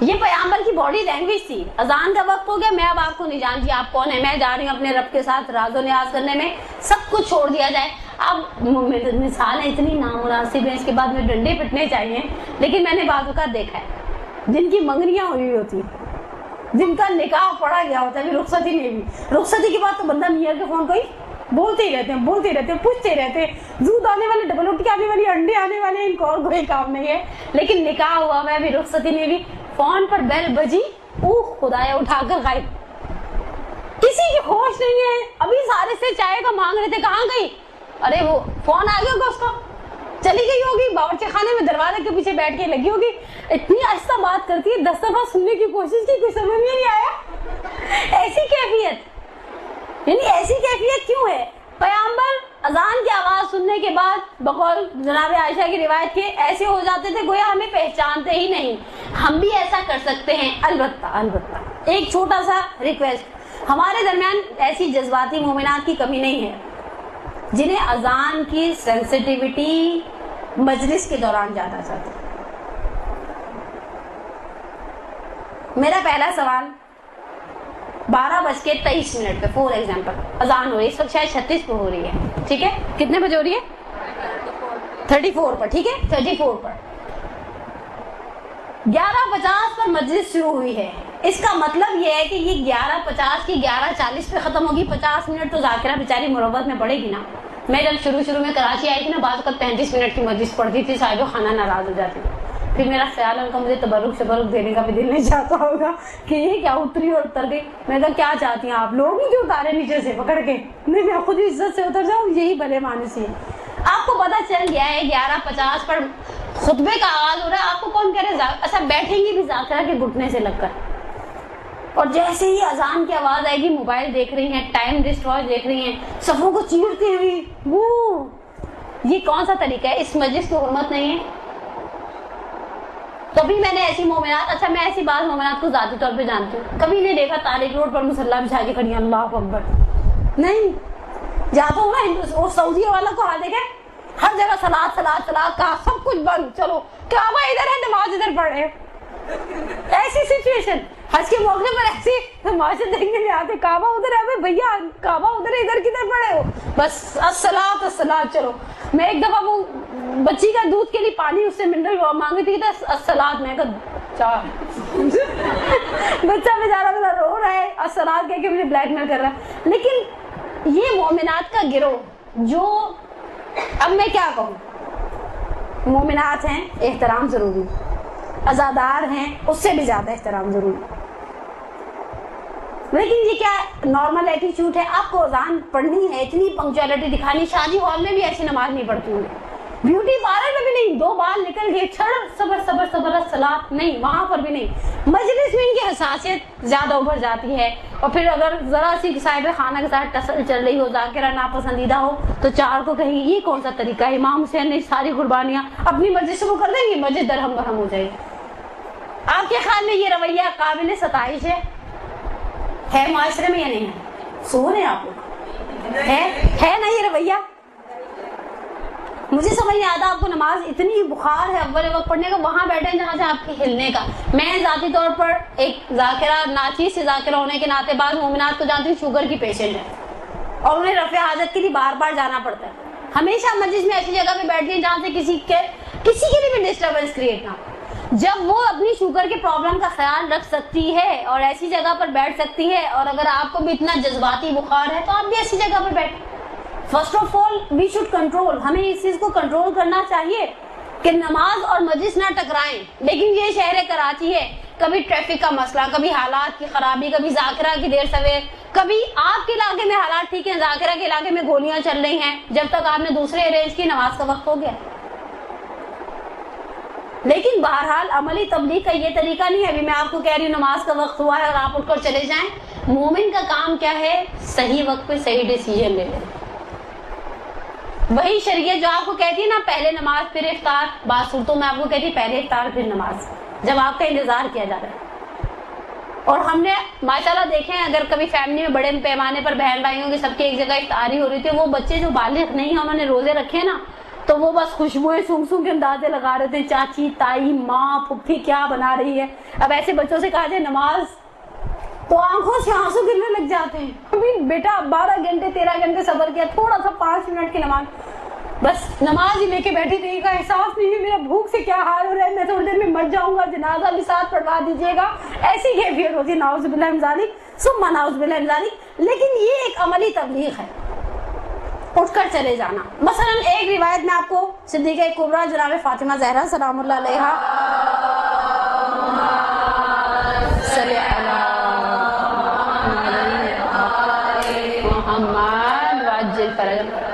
[SPEAKER 2] یہ پیغمبر کی باڈی لینگویج تھی۔ اذان کا وقت ہو گیا، میں اب آپ کو نہیں جانتی آپ کون ہیں، میں جا رہی ہوں اپنے رب کے ساتھ راز و نیاز کرنے میں، سب کچھ چھوڑ دیا جائے۔ اب مثالیں اتنی نامناسب ہیں، اس کے بعد میں ڈنڈے پٹنے چاہیے، لیکن میں نے بعض اوقات دیکھا ہے جن کی منگنیاں ہوئی ہوتی، جن کا نکاح پڑا گیا ہوتا ہے، رخصتی میں بھی، رخصتی کے بعد تو بندہ میاں کے فون کوئی بولتے ہی رہتے ہیں، پوچھتے رہتے ہیں، دودھ آنے والے، ڈبل روٹی آنے والی، انڈے آنے والے، ان کو اور کوئی کام نہیں ہے۔ لیکن نکاح ہوا میں بھی، رخصتی میں بھی، فون پر بیل بجی، اوہ خدایا اٹھا کر غائب، کسی کی ہوش نہیں ہے۔ ابھی سارے سے چائے کا مانگ رہے تھے، کہاں گئی؟ ارے وہ فون آ گیا ہوگا، اس کا چلی گئی ہوگی، باورچی خانے میں دروازے کے پیچھے بیٹھ کے لگی ہوگی، اتنی آہستہ بات کرتی ہے، 10 دفعہ سننے کی کوشش کی، کوئی سمجھ میں نہیں آیا۔ ایسی کیفیت، یعنی ایسی کیفیت کیوں ہے؟ پیغمبر اذان کی آواز سننے کے بعد بقول جناب عائشہ کی روایت کے ایسے ہو جاتے تھے گویا ہمیں پہچانتے ہی نہیں۔ ہم بھی ایسا کر سکتے ہیں، البتہ ایک چھوٹا سا ریکویسٹ، ہمارے درمیان ایسی جذباتی مومنات کی کمی نہیں ہے جنہیں اذان کی سینسٹیوٹی مجلس کے دوران جانا چاہتے۔ میرا پہلا سوال، 12:23 پہ فور ایگزامپل اذان ہو رہی ہے، اس وقت شاید 36 پہ ہو رہی ہے، ٹھیک ہے، کتنے بجے ہو رہی ہے؟ 34 پر، ٹھیک ہے، 34 پر 11:50 پر مجلس شروع ہوئی ہے۔ اس کا مطلب یہ ہے کہ یہ 11:50 کی 11:40 پہ ختم ہوگی، 50 منٹ تو ذاکرہ بیچاری مروت میں پڑے گی نا۔ میں جب شروع میں کراچی آئی تھی نا، بعض وقت 35 منٹ کی مجلس پڑھتی تھی، صاحب خانہ ناراض ہو جاتی تھی، پھر میرا خیال ہے ان کا مجھے تبرک شبرک دینے کا بھی دل نہیں چاہتا ہوگا کہ یہ کیا اتری اور اتر گئی. میں کہا کیا چاہتی ہیں آپ لوگ مجھے اتارے نیچے سے پکڑ کے؟ نہیں میں خود عزت سے اتر جاؤں, یہی بھلے مانسی ہے. آپ کو پتا چل گیا ہے 11:50 پر خطبے کا آغاز ہو رہا ہے, آپ کو کون کہہ رہے اچھا بیٹھیں گی بھی ذاکرہ کے گھٹنے سے لگ کر, اور جیسے ہی اذان کی آواز آئے گی موبائل دیکھ رہی ہیں, ٹائم ریسٹ واچ دیکھ رہی ہیں, صفوں کو چیرتی ہوئی. وہ یہ کون سا طریقہ ہے؟ اس مجلس کی حرمت نہیں ہے. کبھی میں نے ایسی مومنات, اچھا میں ایسی بعض مومنات کو ذاتی طور پہ جانتی ہوں, کبھی نہیں دیکھا تاریخ روڈ پر مصلی بچھا کے کھڑی اللہ اکبر, نہیں جاتا ہوں نا وہ سعودی والا کو دیکھے ہر جگہ سلاد سلاد سلاد کا سب کچھ بند, چلو کعبہ ادھر ہے نماز ادھر پڑھ رہے. ایسی سچویشن حج کے موقع پر ایسی نماز دیکھنے میں آتے, کعبہ ادھر ہے بھیا, کعبہ ادھر ہے, ادھر کدھر پڑے ہو, بس الصلاۃ الصلاۃ. چلو میں ایک دفعہ وہ بچی کا دودھ کے لیے پانی اس سے منرل مانگی تھی کہ الصلاۃ, میں کہا بچہ بیچارہ میرا رو رہا ہے الصلاۃ کہہ کے مجھے بلیک میل کر رہا ہے. لیکن یہ مومنات کا گروہ جو, اب میں کیا کہوں, مومنات ہیں احترام ضروری, عزادار ہیں اس سے بھی زیادہ احترام ضروری. لیکن یہ کیا نارمل ایٹیچیوڈ ہے, آپ کو اذان پڑھنی ہے, اتنی پنکچوالٹی دکھانی, شادی ہال میں بھی ایسی نماز نہیں پڑھتی ہوں, بیوٹی پارلر میں بھی نہیں, 2 بال نکل گئے چھڑ صبر صبر صبر الصلاۃ نہیں, وہاں پر بھی نہیں. مجلس میں ان کی حساسیت زیادہ ابھر جاتی ہے, اور پھر اگر ذرا سی صاحب خانہ کے ساتھ ٹسل چل رہی ہو, ذاکرہ ناپسندیدہ ہو, تو 4 کو کہیں گے یہ کون سا طریقہ ہے, امام حسین نے ساری قربانیاں اپنی مرضی سے وہ کر دیں گی, مسجد درہم برہم ہو جائے گی. آپ کے خیال میں یہ رویہ قابل ستائش ہے معاشرے میں یا نہیں ہے؟ سن ہے آپ لوگ, ہے نا یہ رویہ؟ مجھے سمجھ نہیں آتا, آپ کو نماز اتنی بخار ہے اول وقت پڑھنے کا, وہاں بیٹھے جہاں سے آپ کے ہلنے کا. میں ذاتی طور پر ایک ذاکرہ ناچیز سے ذاکرہ ہونے کے ناطے بعض مومنات کو جانتی ہوں شوگر کی پیشنٹ ہے, اور انہیں رفع حاجت کے لیے بار بار جانا پڑتا ہے. ہمیشہ مجلس میں ایسی جگہ پہ بیٹھتی ہیں جہاں سے کسی کے لیے بھی ڈسٹربنس کریٹ نہ ہو. جب وہ اپنی شوگر کے پرابلم کا خیال رکھ سکتی ہے اور ایسی جگہ پر بیٹھ سکتی ہے, اور اگر آپ کو بھی اتنا جذباتی بخار ہے تو آپ بھی ایسی جگہ پر بیٹھیں. First of all we should control, ہمیں اس چیز کو کنٹرول کرنا چاہیے کہ نماز اور مجلس نہ ٹکرائیں. لیکن یہ شہر کراچی ہے, کبھی ٹریفک کا مسئلہ, کبھی حالات کی خرابی, کبھی ذاکرہ کی دیر سویر, کبھی آپ کے علاقے میں حالات ٹھیک ہیں, ذاکرہ کے علاقے میں گولیاں چل رہی ہیں, جب تک آپ نے دوسرے ارینج کی نماز کا وقت ہو گیا. لیکن بہرحال عملی تبلیغ کا یہ طریقہ نہیں ہے. ابھی میں آپ کو کہہ رہی ہوں نماز کا وقت ہوا ہے اور آپ اٹھ کر چلے جائیں. مومن کا کام کیا ہے؟ صحیح وقت پہ صحیح ڈیسیژن لے لیں. وہی شریعت جو آپ کو کہتی ہے نا پہلے نماز پھر افطار, بعض صورتوں میں آپ کو کہتی ہے پہلے افطار پھر نماز, جب آپ کا انتظار کیا جا رہا ہے. اور ہم نے ماشاءاللہ دیکھیں, اگر کبھی فیملی میں بڑے پیمانے پر بہن بھائیوں کی سب کی ایک جگہ افطاری ہو رہی تھی, وہ بچے جو بالغ نہیں ہیں انہوں نے روزے رکھے نا, تو وہ بس خوشبوئیں سونگ سونگ کے اندازے لگا رہے تھے, چاچی تائی ماں پھپھی کیا بنا رہی ہے. اب ایسے بچوں سے کہا جائے نماز, تو آنکھوں سے آنسو گرنے لگ جاتے ہیں. ابھی بیٹا 12 گھنٹے 13 گھنٹے صبر کیا, تھوڑا سا 5 منٹ کی نماز, بس نماز ہی لے کے بیٹھی تھی, کا احساس نہیں ہے میرا بھوک سے کیا حال ہو رہا ہے, میں تھوڑی دیر میں مر جاؤں گا, جنازہ بھی ساتھ پڑھوا دیجیے گا. ایسی کیفیت ہوتی ہے, نعوذ باللہ من ذالک ثم نعوذ باللہ من ذالک. لیکن یہ ایک عملی تبلیغ ہے, اٹھ کر چلے جانا. مثلا ایک روایت میں آپ کو صدیقہ کبریٰ جناب فاطمہ زہرا سلام اللہ علیہا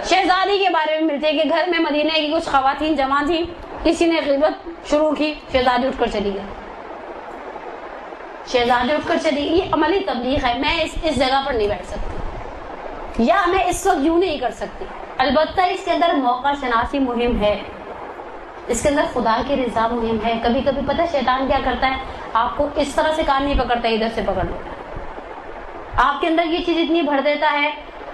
[SPEAKER 2] شہزادی کے بارے میں ملتے ہیں کہ گھر میں مدینے کی کچھ خواتین جمع تھیں, کسی نے غیبت شروع کی, شہزادی اٹھ کر چلی گئی. شہزادی اٹھ کر چلی, یہ عملی تبلیغ ہے. میں اس جگہ پر نہیں بیٹھ سکتی, یا میں اس وقت یوں نہیں کر سکتی. البتہ اس کے اندر موقع شناسی مہم ہے, اس کے اندر خدا کی رضا مہم ہے. کبھی کبھی پتہ شیطان کیا کرتا ہے, آپ کو اس طرح سے کان نہیں پکڑتا, ادھر سے پکڑ لیتا ہے. آپ کے اندر یہ چیز اتنی بھر دیتا ہے.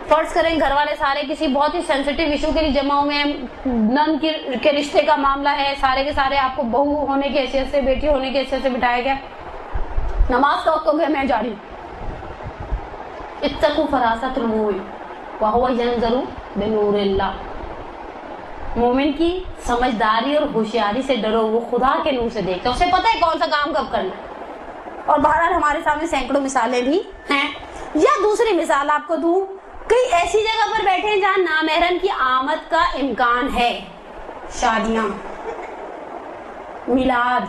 [SPEAKER 2] فرض کریں گھر والے سارے کسی بہت ہی سینسٹیو ایشو کے لیے جمع ہوئے ہیں, نن کے رشتے کا معاملہ ہے, سارے کے سارے آپ کو بہو ہونے کی حیثیت سے, بیٹی ہونے کی حیثیت سے بٹھایا گیا. نماز کا وقت ہو گیا, میں جا رہی ہوں. اتقوا فراست المؤمن وهو ينظر بنور اللہ. مومن کی سمجھداری اور ہوشیاری سے ڈرو, وہ خدا کے نور سے دیکھتا ہے, اسے پتہ ہے کون سا کام کب کرنا ہے. اور بہرحال ہمارے سامنے سینکڑوں مثالیں بھی ہیں. یا دوسری مثال آپ کو دوں, کئی ایسی جگہ پر بیٹھے ہیں جہاں نامحرم کی آمد کا امکان ہے, شادیاں. میلاد,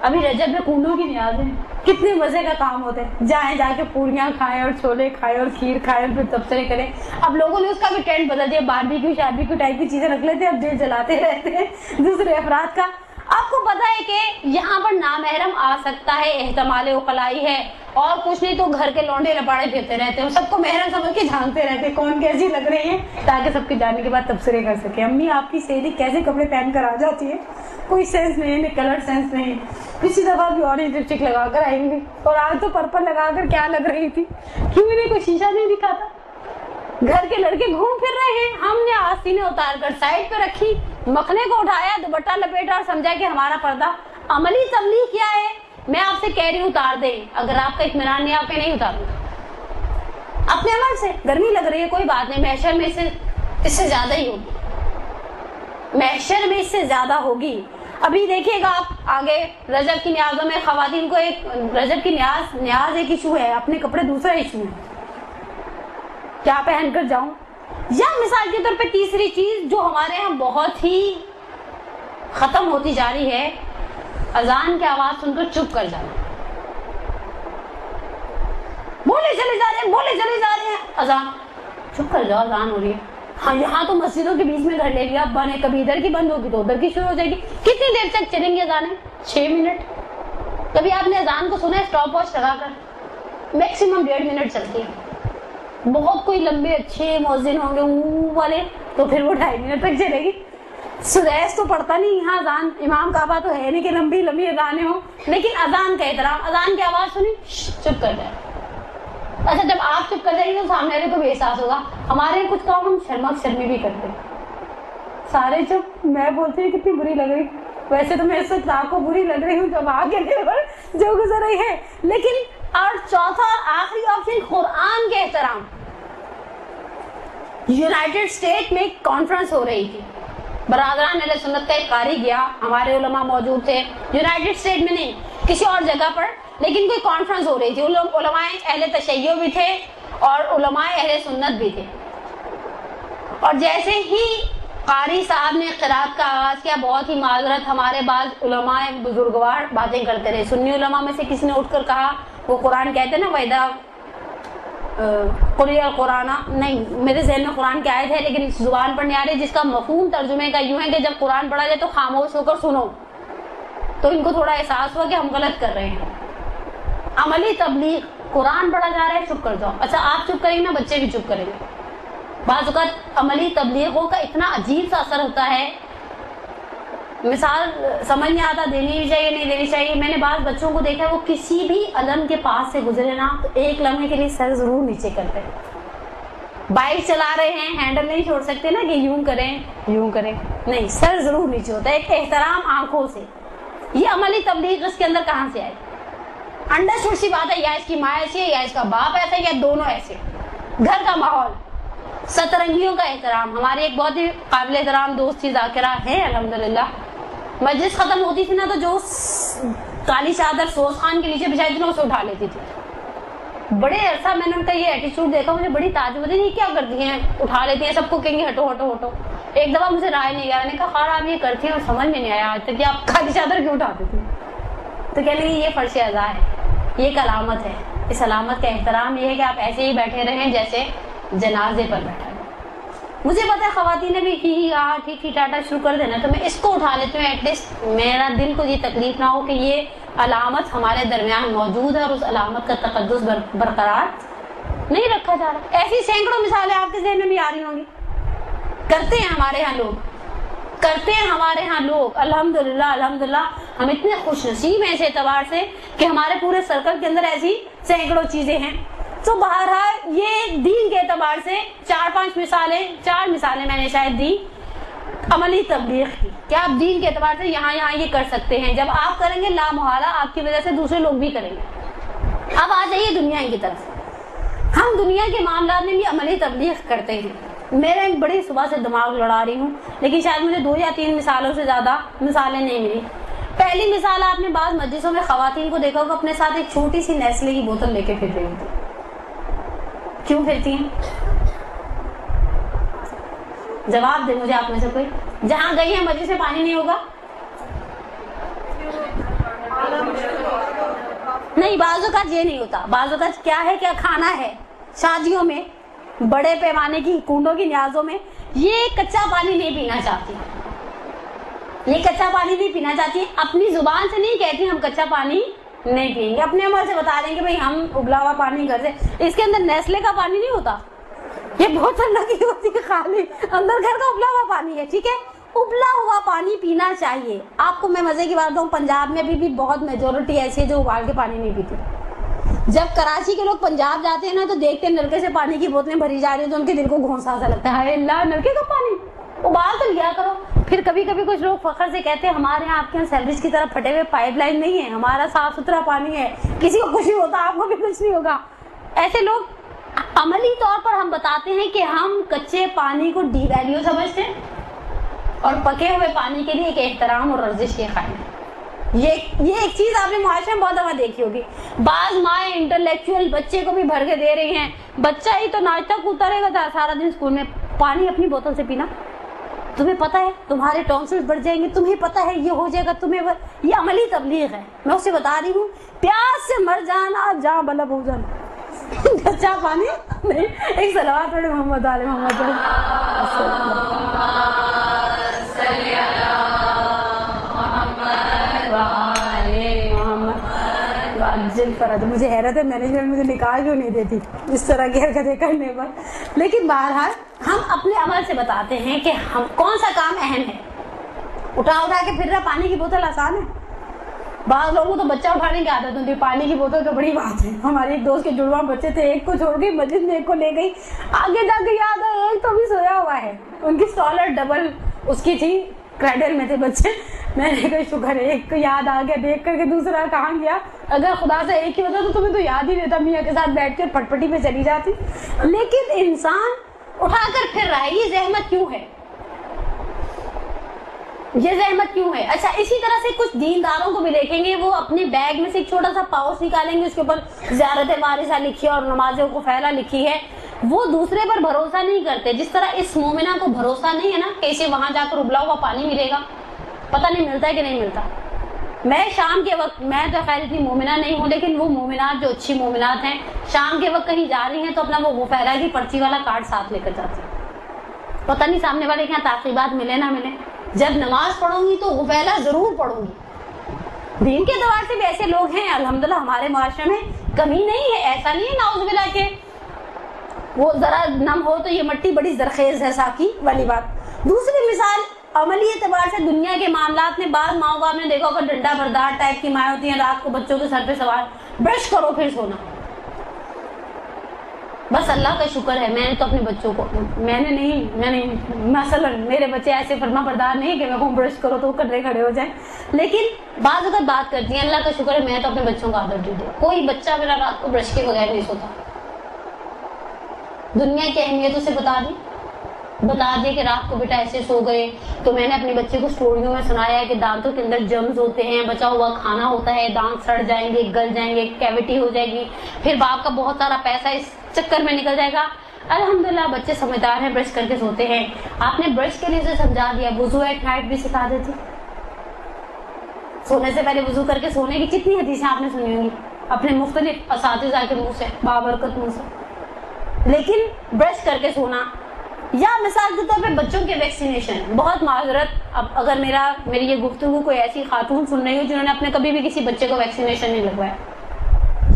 [SPEAKER 2] ابھی رجب میں کنڈوں کی نیازیں, کتنے مزے کا کام ہوتا ہے, جائیں جا کے پوریاں کھائیں اور چھولے کھائیں اور کھیر کھائیں اور پھر تبصرے کریں. اب لوگوں نے اس کا بھی ٹرینڈ بدل دیا, باربیکیو شاربیکیو ٹائپ کی چیزیں رکھ لیتے ہیں, اب دل جلاتے رہتے ہیں دوسرے افراد کا. آپ کو پتا ہے کہ یہاں پر نامحرم آ سکتا ہے, احتمال اقلائی ہے, اور کچھ نہیں تو گھر کے لونڈے لپاڑے پھرتے رہتے ہیں, سب کو محرم سمجھ کے جھانکتے رہتے ہیں کون کیسی لگ رہی ہے, تاکہ سب کے جانے کے بعد تبصرے کر سکے. امی آپ کی سہیلی کیسے کپڑے پہن کر آ جاتی ہے, کوئی سینس نہیں, کلر سینس نہیں. پچھلی دفعہ بھی اورنج لپسٹک لگا کر آئی ہوئی, اور آج تو پرپل لگا کر کیا لگ رہی تھی, کیوں انہیں کوئی شیشہ نہیں دکھا تھا. گھر کے لڑکے گھوم پھر رہے ہیں, ہم نے آستینیں اتار کر سائڈ پہ رکھی, مکھنے کو اٹھایا, دوپٹہ لپیٹا اور سمجھا کہ ہمارا پردہ. عملی تبلیغ کیا ہے؟ میں آپ سے کہہ رہی ہوں اتار دیں, اگر آپ کا اطمینان نہیں آپ کے نہیں اتاروں اپنے عمل سے. گرمی لگ رہی ہے کوئی بات نہیں, محشر میں اس سے زیادہ ہی ہوگی, محشر میں اس سے زیادہ ہوگی. ابھی دیکھیے گا آپ آگے رجب کی نیازوں میں خواتین کو ایک رجب کی نیاز ایک ایشو ہے, اپنے کپڑے دوسرا ایشو ہے, کیا پہن کر جاؤں. یا مثال کے طور پہ تیسری چیز جو ہمارے ہاں بہت ہی ختم ہوتی جا رہی ہے, اذان کی آواز سن کر چپ کر جانا. بولے چلے جا رہے ہیں اذان, چپ کر جاؤ, اذان ہو رہی ہے. ہاں یہاں تو مسجدوں کے بیچ میں گھر لے لیا ابا نے, کبھی ادھر کی بند ہوگی تو ادھر کی شروع ہو جائے گی. کتنی دیر تک چلیں گے اذانیں؟ 6 منٹ. کبھی آپ نے اذان کو سنا ہے اسٹاپ واچ لگا کر؟ میکسیمم 1.5 منٹ چلتی ہے. بہت کوئی لمبے اچھے مؤذن ہوں گے والے تو پھر وہ 2.5 منٹ تک چلے گی. سدیس تو پڑتا نہیں یہاں اذان, امام کعبہ تو ہے نہیں کہ لمبی لمبی اذانیں ہوں, لیکن اذان کا احترام, اذان کی آواز سنی چپ کر جائے. اچھا جب آپ چپ کر جائیں گے تو سامنے والے کو بھی احساس ہوگا. ہمارے کچھ کام ہم شرمی بھی کرتے ہیں, سارے چپ. میں بولتی ہوں کتنی بری لگ رہی, ویسے تو میں اس وقت آپ کو بری لگ رہی ہوں جب آگے جو گزر رہی ہے. لیکن اور چوتھا آخری آپشن قرآن کے احترام. یونائٹڈ اسٹیٹ میں ایک کانفرنس ہو رہی تھی, برادران اہل سنت کا ایک قاری گیا, ہمارے علماء موجود تھے, یونائٹڈ اسٹیٹ میں نہیں کسی اور جگہ پر, لیکن کوئی کانفرنس ہو رہی تھی. علماء اہل تشیع بھی تھے اور علماء اہل سنت بھی تھے. اور جیسے ہی قاری صاحب نے قرات کا آغاز کیا, بہت ہی معذرت ہمارے بعض علماء بزرگوار باتیں کرتے رہے. سنی علماء میں سے کسی نے اٹھ کر کہا, وہ قرآن کہتے ہیں نا ویدا قرئ القرآن, نہیں میرے ذہن میں قرآن کی آیت ہے لیکن زبان پر نہیں آ رہی, جس کا مفہوم ترجمے کا یوں ہے کہ جب قرآن پڑھا جائے تو خاموش ہو کر سنو. تو ان کو تھوڑا احساس ہوا کہ ہم غلط کر رہے ہیں. عملی تبلیغ, قرآن پڑھا جا رہا ہے چپ کر جاؤ. اچھا آپ چپ کریں گے نا, بچے بھی چپ کریں گے. بعض اوقات عملی تبلیغوں کا اتنا عجیب سا اثر ہوتا ہے, مثال سمجھ نہیں آتا دینی بھی چاہیے نہیں دینی چاہیے. میں نے بعض بچوں کو دیکھا ہے وہ کسی بھی علم کے پاس سے گزرے نا تو ایک لمحے کے لیے سر ضرور نیچے کرتے ہیں. بائک چلا رہے ہیں, ہینڈل نہیں چھوڑ سکتے نا کہ یوں کریں نہیں, سر ضرور نیچے ہوتا ہے, ایک احترام آنکھوں سے. یہ عملی تبلیغ اس کے اندر کہاں سے آئے؟ انڈرسٹوڈ سی بات ہے, یا اس کی ماں ایسی ہے یا اس کا باپ ایسا ہے یا دونوں ایسے. گھر کا ماحول, سترنگیوں کا احترام. ہماری ایک بہت ہی قابل احترام دوست تھی ذاکرہ ہے الحمدللہ. مجلس ختم ہوتی تھی نا تو جو کالی چادر سوز خان کے نیچے بچھائی تھی نا اسے اٹھا لیتی تھی. بڑے عرصہ میں نے ان کا یہ ایٹیچیوڈ دیکھا, مجھے بڑی تعجب ہوتی ہے کیا کرتی ہیں, اٹھا لیتی ہیں, سب کو کہیں گے ہٹو ہٹو ہٹو. ایک دفعہ مجھے رائے نہیں گیا, میں نے کہا خیر آپ یہ کرتی ہیں اور سمجھ میں نہیں آیا آج تک کہ آپ کالی چادر کیوں اٹھاتی تھی. تو کہنے لگی یہ فرش اعضاء ہے, یہ ایک علامت ہے, اس علامت کا احترام یہ ہے کہ آپ ایسے ہی بیٹھے رہیں جیسے جنازے پر بیٹھا. مجھے پتا ہے خواتین نے بھی ٹھیک ٹاٹا شروع کر دینا, تو میں اس کو اٹھا لیتی ہوں, ایٹ لیسٹ میرا دل کو یہ تکلیف نہ ہو کہ یہ علامت ہمارے درمیان موجود ہے اور اس علامت کا تقدس برقرار نہیں رکھا جا رہا. ایسی سینکڑوں مثالیں آپ کے ذہن میں بھی آ رہی ہوں گی. کرتے ہیں ہمارے ہاں لوگ, الحمدللہ ہم اتنے خوش نصیب ہیں اس اعتبار سے کہ ہمارے پورے سرکل کے اندر ایسی سینکڑوں چیزیں ہیں. تو بہرحال یہ دین کے اعتبار سے 4 مثالیں میں نے شاید دی عملی تبلیغ کی, کہ آپ دین کے اعتبار سے یہاں یہ کر سکتے ہیں. جب آپ کریں گے لا محالہ آپ کی وجہ سے دوسرے لوگ بھی کریں گے. اب آ جائیے دنیا کی طرف. ہم دنیا کے معاملات میں بھی عملی تبلیغ کرتے ہیں. میرے بڑی صبح سے دماغ لڑا رہی ہوں, لیکن شاید مجھے 2 یا 3 مثالوں سے زیادہ مثالیں نہیں ملی. پہلی مثال, آپ نے بعض مجلسوں میں خواتین کو دیکھا ہوگا اپنے ساتھ ایک چھوٹی سی نیسلے کی بوتل لے کے پھر رہی ہوتی. کیوں پھرتی ہیں؟ جواب دے مجھے آپ میں سے کوئی. جہاں گئی ہیں مجلس میں پانی نہیں ہوگا, نہیں، بعض اوقات یہ نہیں ہوتا. بعض اوقات کیا ہے، کیا کھانا ہے شادیوں میں، بڑے پیمانے کی کنڈوں کی نیازوں میں، یہ کچا پانی نہیں پینا چاہتی، یہ کچا پانی نہیں پینا چاہتی. اپنی زبان سے نہیں کہتی ہم کچا پانی نہیں پیئیں گے، اپنے عمل سے بتا دیں گے بھائی ہم ابلا ہوا پانی گھر سے، اس کے اندر نیسلے کا پانی نہیں ہوتا، یہ بوتل لگی ہوتی ہے خالی، اندر گھر کا ابلا ہوا پانی ہے. ٹھیک ہے، ابلا ہوا پانی پینا چاہیے. آپ کو میں مزے کی بات بتاؤں، پنجاب میں بھی بہت میجورٹی ایسی ہے جو ابال کے پانی نہیں پیتی. جب کراچی کے لوگ پنجاب جاتے ہیں نا تو دیکھتے ہیں نلکے سے پانی کی بوتلیں بھری جا رہی ہیں تو ان کے دل کو گھونسا سا لگتا ہے، اللہ نلکے کا پانی ابال تو لیا کرو. پھر کبھی کبھی کچھ لوگ فخر سے کہتے ہیں ہمارے یہاں آپ کے یہاں سیلریز کی طرح پھٹے ہوئے پائپ لائن نہیں ہے، ہمارا صاف ستھرا پانی ہے، کسی کو کچھ نہیں ہوتا، آپ کو بھی کچھ نہیں ہوگا. ایسے لوگ عملی طور پر ہم بتاتے ہیں کہ ہم کچے پانی کو ڈی ویلیو سمجھتے ہیں اور پکے ہوئے پانی کے لیے ایک احترام اور ارزش کے قائل ہیں. یہ ایک چیز آپ نے معاشرے میں بہت دفعہ دیکھی ہوگی. بعض مائیں انٹلیکچوئل بچے کو بھی بھر کے دے رہی ہیں، بچہ ہی تو ناچتا کودتا رہے گا سارا دن اسکول میں، پانی اپنی بوتل سے پینا. تمہیں پتا ہے تمہارے ٹونسلز بڑھ جائیں گے، تمہیں پتا ہے یہ ہو جائے گا، تمہیں یہ عملی تبلیغ ہے. میں اسے بتا رہی ہوں پیاس سے مر جانا جہاں بلب ہو جانا، کچا پانی نہیں. ایک صلوات پڑھے محمد علیہ محمد جل پر. مجھے حیرت ہے مینجمنٹ مجھے نکال کیوں نہیں دیتی اس طرح کی حرکتیں کرنے پر. لیکن بہرحال ہم اپنے عمل سے بتاتے ہیں کہ ہم کون سا کام اہم ہے. اٹھا کے پھر رہا پانی کی بوتل آسان ہے. بعض لوگوں تو بچہ اٹھانے کی عادت ہوتی ہے، پانی کی بوتل تو بڑی بات ہے. ہماری ایک دوست کے جڑواں بچے تھے، ایک کو چھوڑ گئی مسجد میں، ایک کو لے گئی، آگے جا کے یاد ہے ایک تو بھی سویا ہوا ہے. ان کی اسٹالر ڈبل اس کی تھی، کریڈل میں تھے بچے. میں نے کہا شکر ہے ایک کو یاد آ گیا، دیکھ کر کے دوسرا کہاں گیا. اگر خدا سے ایک ہی ہوتا تو تمہیں تو یاد ہی رہتا، میاں کے ساتھ بیٹھ کے پٹ پٹی پہ چلی جاتی. لیکن انسان اٹھا کر پھر رہا ہے، یہ زحمت کیوں ہے، یہ زحمت کیوں ہے؟ اچھا اسی طرح سے کچھ دینداروں کو بھی دیکھیں گے، وہ اپنے بیگ میں سے ایک چھوٹا سا پاؤچ نکالیں گے، اس کے اوپر زیارت وارثہ لکھی ہے اور نماز کفیلہ لکھی ہے. وہ دوسرے پر بھروسہ نہیں کرتے. جس طرح اس مومنہ کو بھروسہ نہیں ہے نا کہ اسے وہاں جا کر ابلا ہوا پانی ملے گا، پتہ نہیں ملتا ہے کہ نہیں ملتا. میں شام کے وقت، میں تو خیر اتنی مومنہ نہیں ہوں، لیکن وہ مومنات جو اچھی مومنات ہیں شام کے وقت کہیں جا رہی ہیں تو اپنا وہ غفیلہ کی پرچی والا کارڈ ساتھ لے کر جاتی ہیں. پتہ نہیں سامنے والے کے یہاں تعقیبات ملے نہ ملے، جب نماز پڑھوں گی تو غفیلہ ضرور پڑھوں گی. دین کے اعتبار سے بھی ایسے لوگ ہیں الحمدللہ ہمارے معاشرے میں، کمی نہیں ہے. ایسا نہیں ہے نعوذ باللہ کہ وہ ذرا نم ہو تو یہ مٹی بڑی زرخیز ہے، ساکی والی بات. دوسری مثال عملی اعتبار سے دنیا کے معاملات میں بعض ماں باپ نے دیکھا ہوگا ڈنڈا بردار ٹائپ کی مائیں ہوتی ہیں، رات کو بچوں کے سر پہ سوار، برش کرو پھر سونا. بس اللہ کا شکر ہے میں نے تو اپنے بچوں کو، میں نے مثلا میرے بچے ایسے فرما بردار نہیں کہ میں کہوں برش کرو تو وہ کٹرے کھڑے ہو جائیں، لیکن بعض اوقات بات کرتی ہیں. اللہ کا شکر ہے میں تو اپنے بچوں کو عادت دی. کوئی بچہ میرا رات کو برش کے بغیر نہیں سوتا. دنیا کی اہمیت اسے بتا دی کہ رات کو بیٹا ایسے سو گئے. تو میں نے اپنے بچے کو اسٹوریوں میں سنایا ہے کہ دانتوں کے اندر جرمز ہوتے ہیں، بچا ہوا کھانا ہوتا ہے، دانت سڑ جائیں گے، گل جائیں گے، کیویٹی ہو جائے گی، پھر باپ کا بہت سارا پیسہ اس چکر میں نکل جائے گا. الحمدللہ بچے سمجھدار ہیں، برش کر کے سوتے ہیں. آپ نے برش کے لیے اسے سمجھا دیا. وضو ایٹ نائٹ بھی سکھا دیتی، سونے سے پہلے وضو کر کے سونے کی کتنی حدیثیں آپ نے سنی ہوں گی اپنے مختلف اساتذہ کے منہ سے، بابرکت منہ سے. لیکن برش کر کے سونا، یا مثال کے طور پہ بچوں کے ویکسینیشن. بہت معذرت، اب اگر میری یہ گفتگو کوئی ایسی خاتون سن رہی ہو جنہوں نے اپنے کبھی بھی کسی بچے کو ویکسینیشن نہیں لگوایا،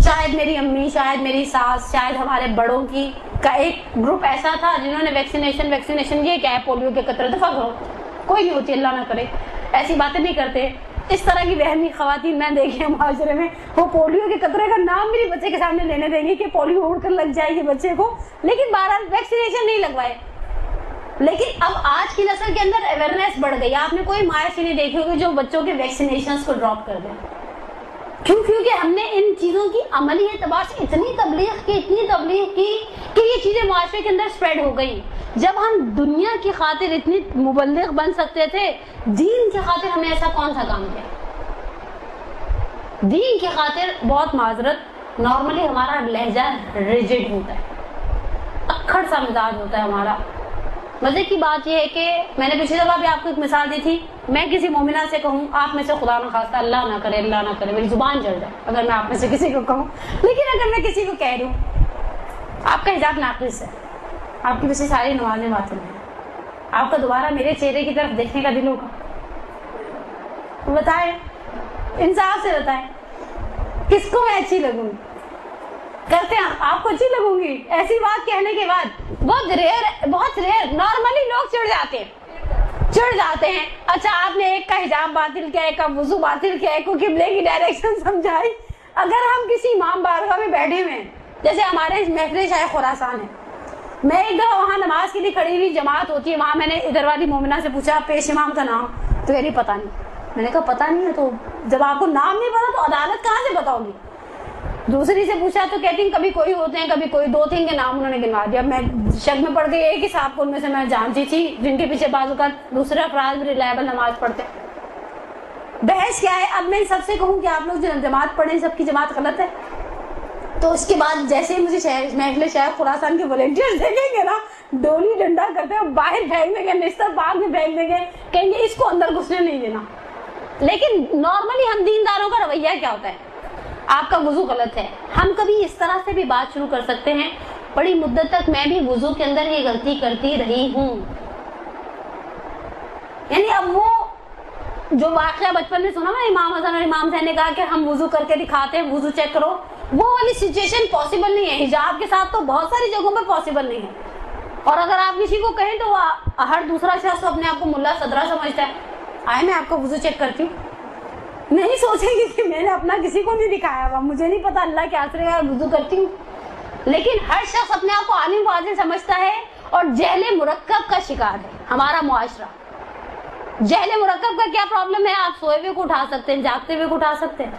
[SPEAKER 2] شاید میری امی، شاید میری ساس، شاید ہمارے بڑوں کی کا ایک گروپ ایسا تھا جنہوں نے ویکسینیشن یہ کیا ہے پولیو کے قطرے دفعہ کرو، کوئی نہیں ہوتی اللہ نہ کرے، ایسی باتیں نہیں کرتے. اس طرح کی وہمی خواتین میں دیکھی ہیں معاشرے میں، وہ پولیو کے قطرے کا نام میرے بچے کے سامنے لینے دیں گی کہ پولیو اڑ کر لگ جائے گی بچے کو، لیکن بہرحال ویکسینیشن نہیں لگوائے. لیکن اب آج کی نسل کے اندر اویئرنیس بڑھ گئی. آپ نے کوئی ماں ایسی نہیں دیکھی ہوگی جو بچوں کے ویکسینیشنز کو ڈراپ کر دیں. کیونکہ ہم نے ان چیزوں کی عملی اعتبار سے اتنی تبلیغ کی کہ یہ چیزیں معاشرے کے اندر سپریڈ ہو گئی. جب ہم دنیا کی خاطر اتنی مبلغ بن سکتے تھے، دین کی خاطر ہمیں ایسا کون سا کام کیا؟ دین کی خاطر بہت معذرت، نارملی ہمارا لہجہ ریجڈ ہوتا ہے، اکھڑ سا مزاج ہوتا ہے ہمارا. مزے کی بات یہ ہے کہ میں نے پچھلی دفعہ بھی آپ کو ایک مثال دی تھی، میں کسی مومنہ سے کہوں آپ میں سے خدا نہ خواستہ اللہ نہ کرے میری زبان جل جائے اگر میں آپ میں سے کسی کو کہوں، لیکن اگر میں کسی کو کہہ دوں آپ کا حجاب ناقص ہے، آپ کی ویسے ساری نمازیں باطل ہیں، آپ کا دوبارہ میرے چہرے کی طرف دیکھنے کا دل ہوگا؟ بتائیں، انصاف سے بتائیں کس کو میں اچھی لگوں گی؟ کرتے ہیں آپ کو اچھی لگوں گی؟ ایسی بات کہنے کے بعد بہت ریئر نارملی لوگ چڑھ جاتے ہیں. اچھا آپ نے ایک کا حجاب باطل کیا، ایک کا وضو باطل کیا، ایک کو قبلے کی ڈائریکشن سمجھائی. اگر ہم کسی امام بارگاہ میں بیٹھے ہوئے ہیں، جیسے ہمارے محفل شاہ خراسان ہے، میں ایک دفعہ وہاں نماز کے لیے کھڑی ہوئی، جماعت ہوتی ہے وہاں، میں نے ادھر والی مومنہ سے پوچھا پیش امام کا نام، تو کہہ رہی پتہ نہیں. میں نے کہا پتہ نہیں ہے تو جب آپ کو نام نہیں پتا تو عدالت کہاں سے بتاؤ گی؟ دوسری سے پوچھا تو کہتی ہیں کبھی کوئی ہوتے ہیں کبھی کوئی، 2-3 کے نام انہوں نے گنوا دیا. میں شک میں پڑ گئی، ایک ہی صاحب کو ان میں سے میں جانتی تھی جن کے پیچھے بعض اوقات دوسرے افراد بھی ریلائبل نماز پڑھتے. بحث کیا ہے؟ اب میں سب سے کہوں کہ آپ لوگ جو جماعت پڑھیں سب کی جماعت غلط ہے، تو اس کے بعد جیسے ہی مجھے محفل شاہ خراسان کے والنٹیئر دیکھیں گے نا ڈولی ڈنڈا کرتے ہیں باہر پھینک دیں گے، نشتر باغ میں پھینک دیں گے، کہیں گے اس کو اندر گھسنے نہیں دینا. لیکن نارملی ہم دینداروں کا رویہ کیا ہوتا ہے؟ آپ کا وضو غلط ہے، ہم کبھی اس طرح سے بھی بات شروع کر سکتے ہیں، بڑی مدت تک میں بھی وضو کے اندر یہ غلطی کرتی رہی ہوں. یعنی اب وہ جو واقعہ بچپن میں سنا نا امام حسن اور امام حسین نے کہا کہ ہم وضو کر کے دکھاتے ہیں، وضو چیک کرو، وہ والی سچویشن پاسبل نہیں ہے. حجاب کے ساتھ تو بہت ساری جگہوں پہ پاسبل نہیں ہے. اور اگر آپ کسی کو کہیں تو ہر دوسرا شخص اپنے آپ کو ملا صدرہ سمجھتا ہے. آئے میں آپ کا وضو چیک کرتی ہوں، نہیں سوچیں گے کہ میں نے اپنا کسی کو نہیں دکھایا ہوا، مجھے نہیں پتا اللہ کے آسرے کا وضو کرتی ہوں. لیکن ہر شخص اپنے آپ کو عالم واضح سمجھتا ہے اور جہل مرکب کا شکار ہے ہمارا معاشرہ. جہل مرکب کا کیا پرابلم ہے؟ آپ سوئے ہوئے کو اٹھا سکتے ہیں، جاگتے ہوئے کو اٹھا سکتے ہیں.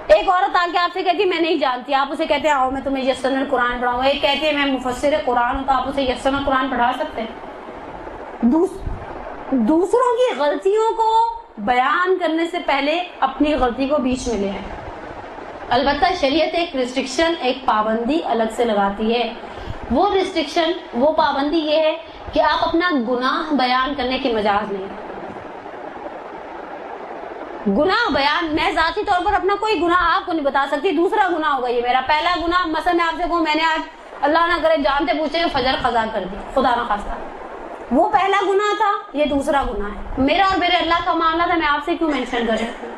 [SPEAKER 2] ایک عورت آ کے آپ سے کہتی ہے میں نہیں جانتی، آپ اسے کہتے ہیں آؤ میں تمہیں یسر القرآن پڑھاؤں. ایک کہتی ہے میں مفسر قرآن ہوں، تو آپ اسے یسر القرآن پڑھا سکتے ہیں. دوسروں کی غلطیوں کو بیان کرنے سے پہلے اپنی غلطی کو بیچ میں لے آئیں. البتہ شریعت ایک ریسٹرکشن، ایک پابندی الگ سے لگاتی ہے. وہ ریسٹرکشن، وہ پابندی یہ ہے کہ آپ اپنا گناہ بیان کرنے کی مجاز نہیں. گناہ بیان، میں ذاتی طور پر اپنا کوئی گناہ آپ کو نہیں بتا سکتی. دوسرا گناہ ہوگا یہ میرا. پہلا گناہ مثلا میں آپ سے کہوں میں نے آج اللہ نہ کرے جانتے پوچھے فجر قضا کر دی، خدا نہ خواستہ، وہ پہلا گناہ تھا، یہ دوسرا گناہ ہے. میرا اور میرے اللہ کا معاملہ تھا، میں آپ سے کیوں مینشن کر رہی ہوں؟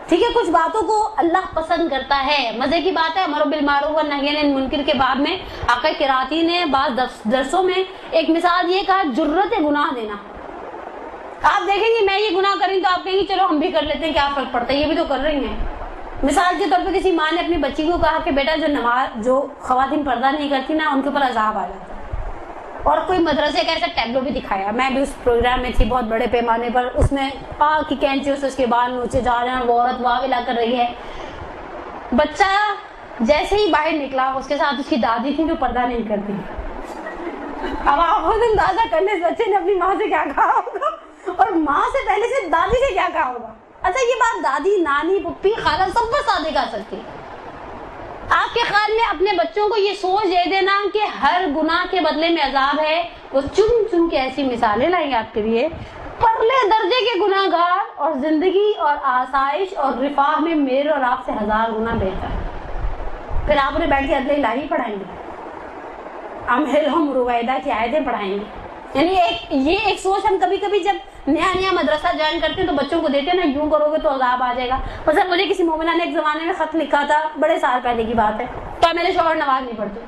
[SPEAKER 2] ٹھیک ہے، کچھ باتوں کو اللہ پسند کرتا ہے. مزے کی بات ہے، امر بالمعروف والنہی عن المنکر کے باب میں آقا قراتی نے بعض درسوں میں ایک مثال یہ کہا، جرت گناہ دینا. آپ دیکھیں گے میں یہ گناہ کریں تو آپ کہیں گے چلو ہم بھی کر لیتے ہیں، کیا فرق پڑتا ہے، یہ بھی تو کر رہی ہیں. مثال کے طور پہ کسی ماں نے اپنی بچی کو کہا کہ بیٹا جو خواتین پردہ نہیں کرتی نا ان کے اوپر عذاب آ جاتا ہے. اور کوئی مدرسے کا ایسا ٹیبلو بھی دکھایا، میں بھی اس پروگرام میں تھی بہت بڑے پیمانے پر. اس میں آگ کی کینچی سے اس کے بال نوچے جا رہے ہیں، وہ عورت واویلا کر رہی ہے. بچہ جیسے ہی باہر نکلا، اس کے ساتھ اس کی دادی تھی جو پردہ نہیں کرتی. اب آپ خود اندازہ کرنے اس بچے نے اپنی ماں سے کیا کہا ہوگا، اور ماں سے پہلے سے دادی سے کیا کہا ہوگا. اچھا یہ بات دادی، نانی، پپی، خالہ سب پر شادی کر سکتی ہے. آپ کے خیال میں اپنے بچوں کو یہ سوچ دے دینا کہ ہر گناہ کے بدلے میں عذاب ہے. وہ چن چن کے ایسی مثالیں لائیں گے آپ کے لیے، پرلے درجے کے گناہ گار، اور زندگی اور آسائش اور رفاہ میں میرے اور آپ سے 1000 گنا بہتر. پھر آپ انہیں بیٹھ کے عدل الہی پڑھائیں گے، امہلہم رویدہ کی آیتیں پڑھائیں گے. یعنی یہ ایک سوچ ہم کبھی کبھی جب نیا مدرسہ جوائن کرتے ہیں تو بچوں کو دیتے ہیں نا، یوں کرو گے تو عذاب آ جائے گا. مثلا مجھے کسی مومنہ نے ایک زمانے میں خط لکھا تھا، بڑے سال پہلے کی بات ہے، تو میرے شوہر نماز نہیں پڑھتے.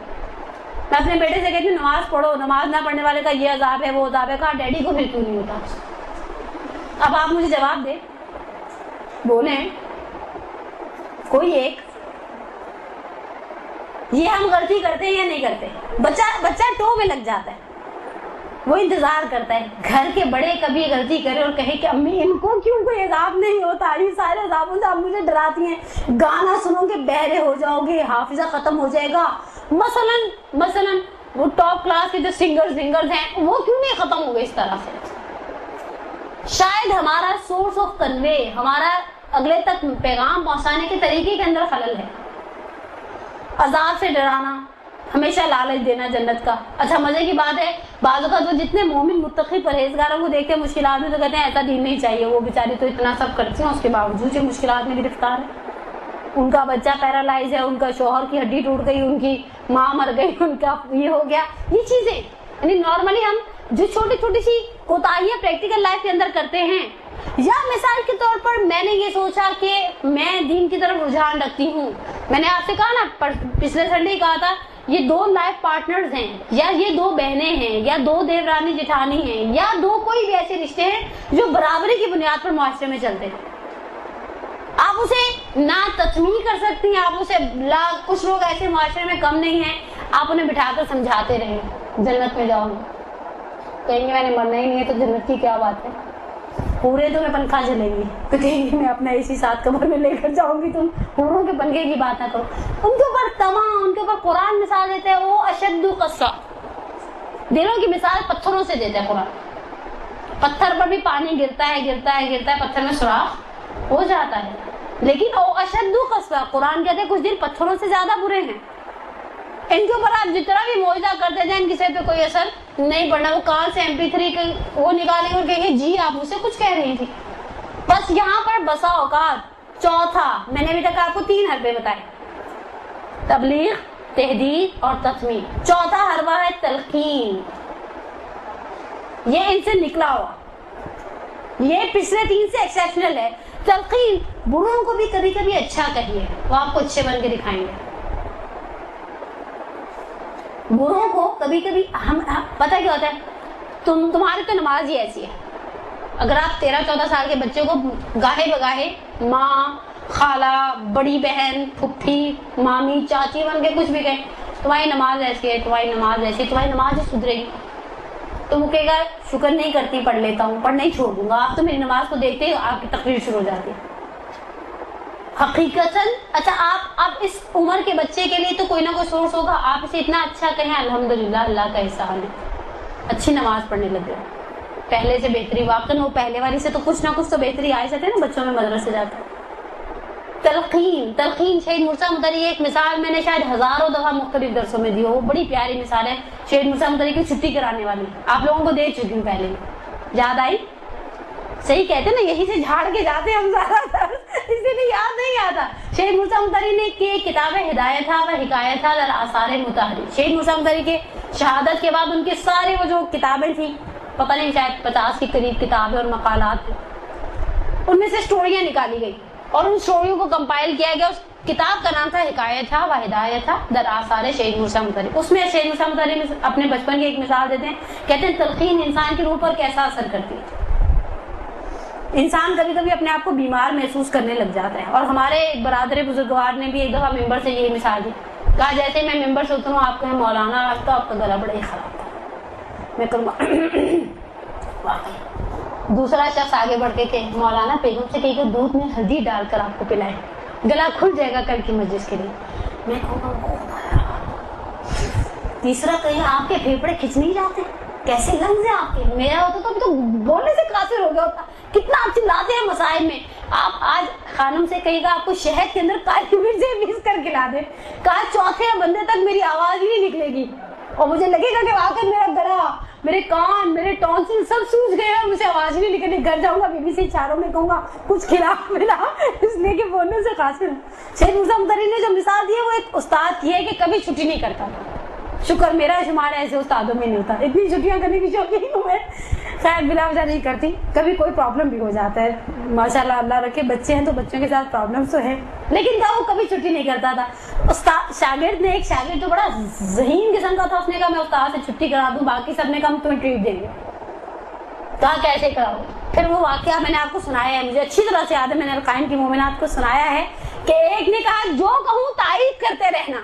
[SPEAKER 2] میں اپنے بیٹے سے کہتی ہوں نماز پڑھو، نماز نہ پڑھنے والے کا یہ عذاب ہے وہ عذاب ہے. کہا ڈیڈی کو پھر کیوں نہیں ہوتا؟ اب آپ مجھے جواب دیں، بولیں کوئی ایک. یہ ہم غلطی کرتے ہیں یا نہیں کرتے؟ بچہ ٹو میں لگ جاتا ہے، وہ انتظار کرتا ہے گھر کے بڑے کبھی غلطی کرے اور کہے کہ امی ان کو کیوں کوئی عذاب نہیں ہوتا، یہ سارے عذابوں سے آپ مجھے ڈراتی ہیں. گانا سنو گے بہرے ہو جاؤ گے، حافظہ ختم ہو جائے گا. مثلا وہ ٹاپ کلاس کے جو سنگرز ہیں وہ کیوں نہیں ختم ہو گئے اس طرح سے؟ شاید ہمارا سورس آف کنوے، ہمارا اگلے تک پیغام پہنچانے کے طریقے کے اندر خلل ہے. عذاب سے ڈرانا، ہمیشہ لالچ دینا جنت کا. اچھا مزے کی بات ہے, بعض اوقات وہ جتنے مومن متقی پرہیزگاروں کو دیکھتے ہیں مشکلات میں تو کہتے ہیں ایسا دین نہیں چاہیے, وہ بیچاری تو اتنا سب کرتی ہیں اس کے باوجود یہ مشکلات میں گرفتار ہے. ان کا بچہ پیرالائز ہے, ان کا شوہر کی ہڈی ٹوٹ گئی, ان کی ماں مر گئی, ان کا یہ ہو گیا. یہ چیزیں یعنی نارملی ہم جو چھوٹی چھوٹی سی کوتاہیاں پریکٹیکل لائف کے اندر کرتے ہیں, یا مثال کے طور پر میں نے یہ سوچا کہ میں دین کی طرف رجحان رکھتی ہوں. میں نے آپ سے کہا نا پچھلے سنڈے کہا تھا, یہ 2 لائف پارٹنرز ہیں, یا یہ 2 بہنیں ہیں, یا 2 دیورانی جٹھانی ہیں, یا 2 کوئی بھی ایسے رشتے ہیں جو برابری کی بنیاد پر معاشرے میں چلتے ہیں. آپ اسے نہ تسمیح کر سکتی ہیں, آپ اسے کچھ لوگ ایسے معاشرے میں کم نہیں ہیں, آپ انہیں بٹھا کر سمجھاتے رہیں جنت میں جاؤ, کہیں گے میں نے مرنا ہی نہیں ہے تو جنت کی کیا بات ہے, پورے تمہیں پنکھا چلیں گی, تو کہیں گے میں اپنا اسی ساتھ کمر میں لے کر جاؤں گی, تم حوروں کے پنکھے کی بات نہ کرو. ان کے اوپر تمام, ان کے اوپر قرآن مثال دیتے ہیں, وہ اشد قسوہ, دلوں کی مثال پتھروں سے دیتا ہے قرآن. پتھر پر بھی پانی گرتا ہے گرتا ہے گرتا ہے, پتھر میں سوراخ ہو جاتا ہے, لیکن وہ اشد قسوہ, قرآن کہتے ہیں کچھ دل پتھروں سے زیادہ برے ہیں. ان کے اوپر آپ جتنا بھی معجزہ کرتے تھے ان کسی پہ کوئی اثر نہیں پڑنا. وہ کہاں سے MP3 وہ نکالیں گے اور کہیں گے جی آپ مجھ سے کچھ کہہ رہی تھی. بس یہاں پر بسا اوقات چوتھا, میں نے ابھی تک آپ کو 3 حربے بتائے, تبلیغ, تحدید اور تسمیح. چوتھا حربہ ہے تلقین, یہ ان سے نکلا ہوا, یہ پچھلے 3 سے ایکسیپشنل ہے. تلقین, بروں کو بھی کبھی کبھی اچھا کہیے, وہ آپ کو اچھے بن کے دکھائیں گے. بروں کو کبھی کبھی ہم پتہ کیا ہوتا ہے, تمہاری تو نماز ہی ایسی ہے. اگر آپ 13-14 سال کے بچے کو گاہے بگاہے ماں, خالہ, بڑی بہن, پھپھی, مامی, چاچی بن کے کچھ بھی کہیں, تمہاری نماز ایسی ہے, تمہاری نماز ایسی ہے, تمہاری نماز ہی سدھرے گی, تو وہ کہے گا شکر نہیں کرتی, پڑھ لیتا ہوں, پڑھنا ہی چھوڑ دوں گا. آپ تو میری نماز کو دیکھتے ہی آپ کی تقریر شروع ہو جاتی ہے حقیقتاً. اچھا آپ اس عمر کے بچے کے لیے تو کوئی نہ کوئی سورس ہوگا, آپ اسے اتنا اچھا کہیں الحمدللہ اللہ کا احسان ہے, اچھی نماز پڑھنے لگ گئے, پہلے سے بہتری. واقعاً وہ پہلے والی سے تو کچھ نہ کچھ تو بہتری آ جاتے ہیں نا, بچوں میں مدرسے جاتے ہیں. تلقین شہید مرزا مدری, ایک مثال میں نے شاید ہزاروں دفعہ مختلف درسوں میں دی ہو, وہ بڑی پیاری مثال ہے. شہید مرزا مدری کی چھٹی کرانے والی, آپ لوگوں کو دے چکی ہوں پہلے, یاد آئی؟ صحیح کہتے ہیں نا, یہی سے جھاڑ کے جاتے ہیں ہم زیادہ تر, اسی لیے یاد نہیں آتا. شہید مرزا مدری نے کی کتاب ہدایت و حکایت در آثار مطہری. شہید مرزا مدری کے شہادت کے بعد ان کے سارے وہ جو کتابیں تھیں, پتہ نہیں شاید 50 کے قریب کتابیں اور مقالات, ان میں سے اسٹوریاں نکالی گئی اور ان اسٹوریوں کو کمپائل کیا گیا. اس کتاب کا نام تھا حکایت و ہدایت در آثار شہید مرزا مدری. اس میں شہید مرزا مدری اپنے بچپن کی ایک مثال دیتے ہیں, کہتے ہیں تلقین انسان کی روح پر کیسا اثر کرتی ہے. انسان کبھی کبھی اپنے آپ کو بیمار محسوس کرنے لگ جاتا ہے, اور ہمارے ایک برادر بزرگوار نے بھی ایک دفعہ ممبر سے یہی مثال دی, کہا جیسے میں ممبر سے اتروں آپ کہیں مولانا آج تو آپ کا گلا بڑا ہی خراب تھا, میں کروں واقعی. دوسرا شخص آگے بڑھ کے کہ مولانا بیگم سے کہیں کہ دودھ میں ہلدی ڈال کر آپ کو پلائے, گلا کھل جائے گا کل کی مجلس کے لیے. میں کہوں گا. تیسرا کہیں آپ کے پھیپڑے کھچ نہیں جاتے, کیسے لفظ ہیں آپ کے, میرا ہوتا تو بولنے سے قاصر ہو گیا ہوتا. کتنا آپ چلاتے ہیں مسائل میں. آپ آج خانم سے کہے گا آپ کو شہد کے اندر کالی مرچیں پیس کر کھلا دے, کہا چوتھے بندے تک میری آواز ہی نہیں نکلے گی, اور مجھے لگے گا کہ واقعی میرا گلا, میرے کان, میرے ٹونسل سب سوج گئے ہیں, مجھے آواز ہی نہیں نکلے. گھر جاؤں گا بیوی سے چاروں میں کہوں گا کچھ کھلا ملا, اس لیے کہ بولنے سے قاصر. شہید مرزا مدری نے جو مثال دی ہے وہ ایک استاد کی ہے کہ کبھی چھٹی نہیں کرتا تھا. شکر میرا شمار ایسے استادوں میں نہیں ہوتا, اتنی چھٹیاں کرنے کی شوقین ہوں میں, خیر بلا وجہ نہیں کرتی. کبھی کوئی پرابلم بھی ہو جاتا ہے, ماشاءاللہ اللہ رکھے بچے ہیں تو بچوں کے ساتھ پرابلمس تو ہے, لیکن کیا وہ کبھی چھٹی نہیں کرتا تھا. استاد شاگرد نے, ایک شاگرد جو بڑا ذہین قسم کا تھا, اس نے کہا میں استاد سے چھٹی کرا دوں, باقی سب نے کہا تمہیں ٹریٹ دیں گے. کہا کیسے کراؤ؟ پھر وہ واقعہ میں نے آپ کو سنایا ہے, مجھے اچھی طرح سے یاد ہے, میں نے القائم کی مومنات کو سنایا ہے کہ ایک نے کہا جو کہوں تائید کرتے رہنا,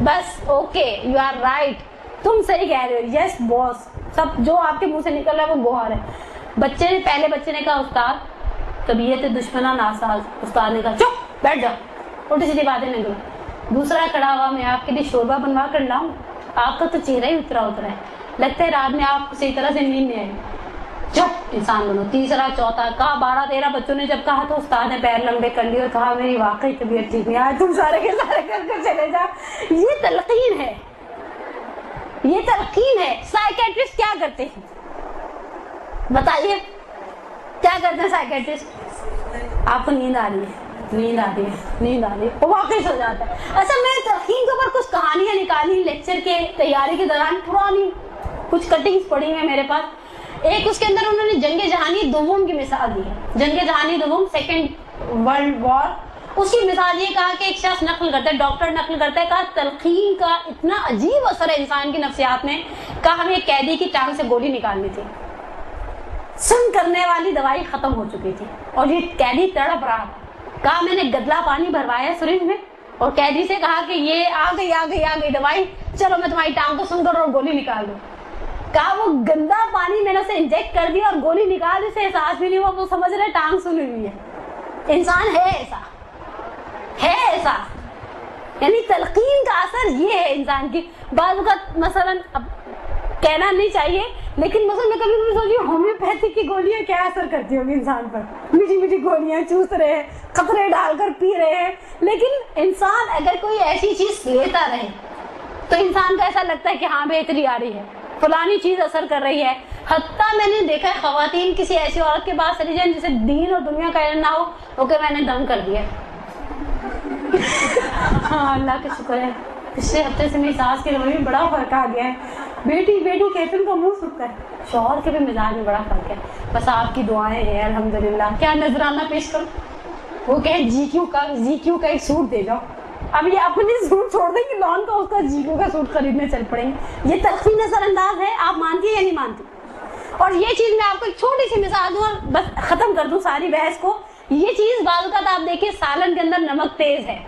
[SPEAKER 2] بس اوکے یو آر رائٹ, تم صحیح کہہ رہے ہو, یس باس, سب جو آپ کے منہ سے نکل رہا ہے وہ گوہر ہے. پہلے بچے نے کہا استاد طبیعت دشمنہ ناساز. استاد نے کہا چپ بیٹھ جاؤ, الٹی سیدھی باتیں نہیں کرو. دوسرا کھڑا ہوا, میں آپ کے لیے شوربہ بنوا کر لاؤں, آپ کا تو چہرہ ہی اترا ہے, لگتا ہے رات میں آپ کو صحیح طرح سے نیند نہیں آئی, چپ انسان بنو. تیسرا چوتھا, کہا 12-13 بچوں نے جب کہا تو استاد نے پیر لمبے کر لیے اور کہا میری واقعی طبیعت ٹھیک نہیں, آج تم سارے کے سارے کر چلے جاؤ. یہ تلقین ہے, یہ تلقین ہے. سائیکیٹرسٹ کیا کرتے ہیں بتائیے, کیا کرتے ہیں سائیکیٹرسٹ؟ آپ کو نیند آ رہی ہے, نیند آ رہی ہے, نیند آ رہی ہے, وہ واقعی سو جاتا ہے. اچھا میں تلقین کے اوپر کچھ کہانیاں نکالی لیکچر کے تیاری کے دوران, پرانی کچھ کٹنگز پڑی ہیں میرے پاس. ایک اس کے اندر انہوں نے جنگ جہانی دوم کی مثال دی ہے. جنگ جہانی دوم, سیکنڈ ورلڈ وار, اس کی مثال یہ کہا کہ ایک شخص نقل کرتا ہے, ڈاکٹر نقل کرتا ہے, کہا تلقین کا اتنا عجیب اثر ہے انسان کی نفسیات میں. کہا ہمیں ایک قیدی کی ٹانگ سے گولی نکالنی تھی, سن کرنے والی دوائی ختم ہو چکی تھی اور یہ قیدی تڑپ رہا. کہا میں نے گدلا پانی بھروایا سرنج میں اور قیدی سے کہا کہ یہ آ گئی دوائی, چلو میں تمہاری ٹانگ کو سن کر اور گولی نکال دوں. کہا وہ گندا پانی میں نے اسے انجیکٹ کر دیا اور گولی نکال, اسے احساس بھی نہیں ہوا, وہ سمجھ رہے ٹانگ سنی ہوئی ہے. انسان ہے ایسا, یعنی تلقین کا اثر یہ ہے انسان کی. بعض اوقات مثلاً اب کہنا نہیں چاہیے لیکن مثلا میں کبھی سوچی ہومیوپیتھی کی گولیاں کیا اثر کرتی ہوں گی انسان پر. میٹھی میٹھی گولیاں چوس رہے ہیں, قطرے ڈال کر پی رہے ہیں, لیکن انسان اگر کوئی ایسی چیز لیتا رہے تو انسان کو ایسا لگتا ہے کہ ہاں بہتری آ رہی ہے, فلانی چیز اثر کر رہی ہے. حتیٰ میں نے دیکھا ہے خواتین کسی ایسی عورت کے پاس چلی جائیں جسے دین اور دنیا کا علم نہ ہو, وہ کہ میں نے دم کر دیا. ہاں اللہ کا شکر ہے, پچھلے ہفتے سے میری ساس کے رویے میں بڑا فرق آ گیا ہے. بیٹی کہتے ان کا منہ سکتا ہے, شوہر کے بھی مزاج میں بڑا فرق ہے. بس آپ کی دعائیں ہیں الحمدللہ. کیا نذرانہ پیش کروں, وہ کہیں جی کیو کا ایک سوٹ دے جاؤ. اب یہ اپنی سوٹ چھوڑ دیں گے, لون کا اس کا جی کیو کا سوٹ خریدنے چل پڑیں گے. یہ تلقین نظر انداز ہے, آپ مانتی ہیں یا نہیں مانتی؟ اور یہ چیز میں آپ کو ایک چھوٹی سی مثال دوں اور بس ختم کر دوں ساری بحث کو. یہ چیز بعض اوقات آپ دیکھیے سالن کے اندر نمک تیز ہے,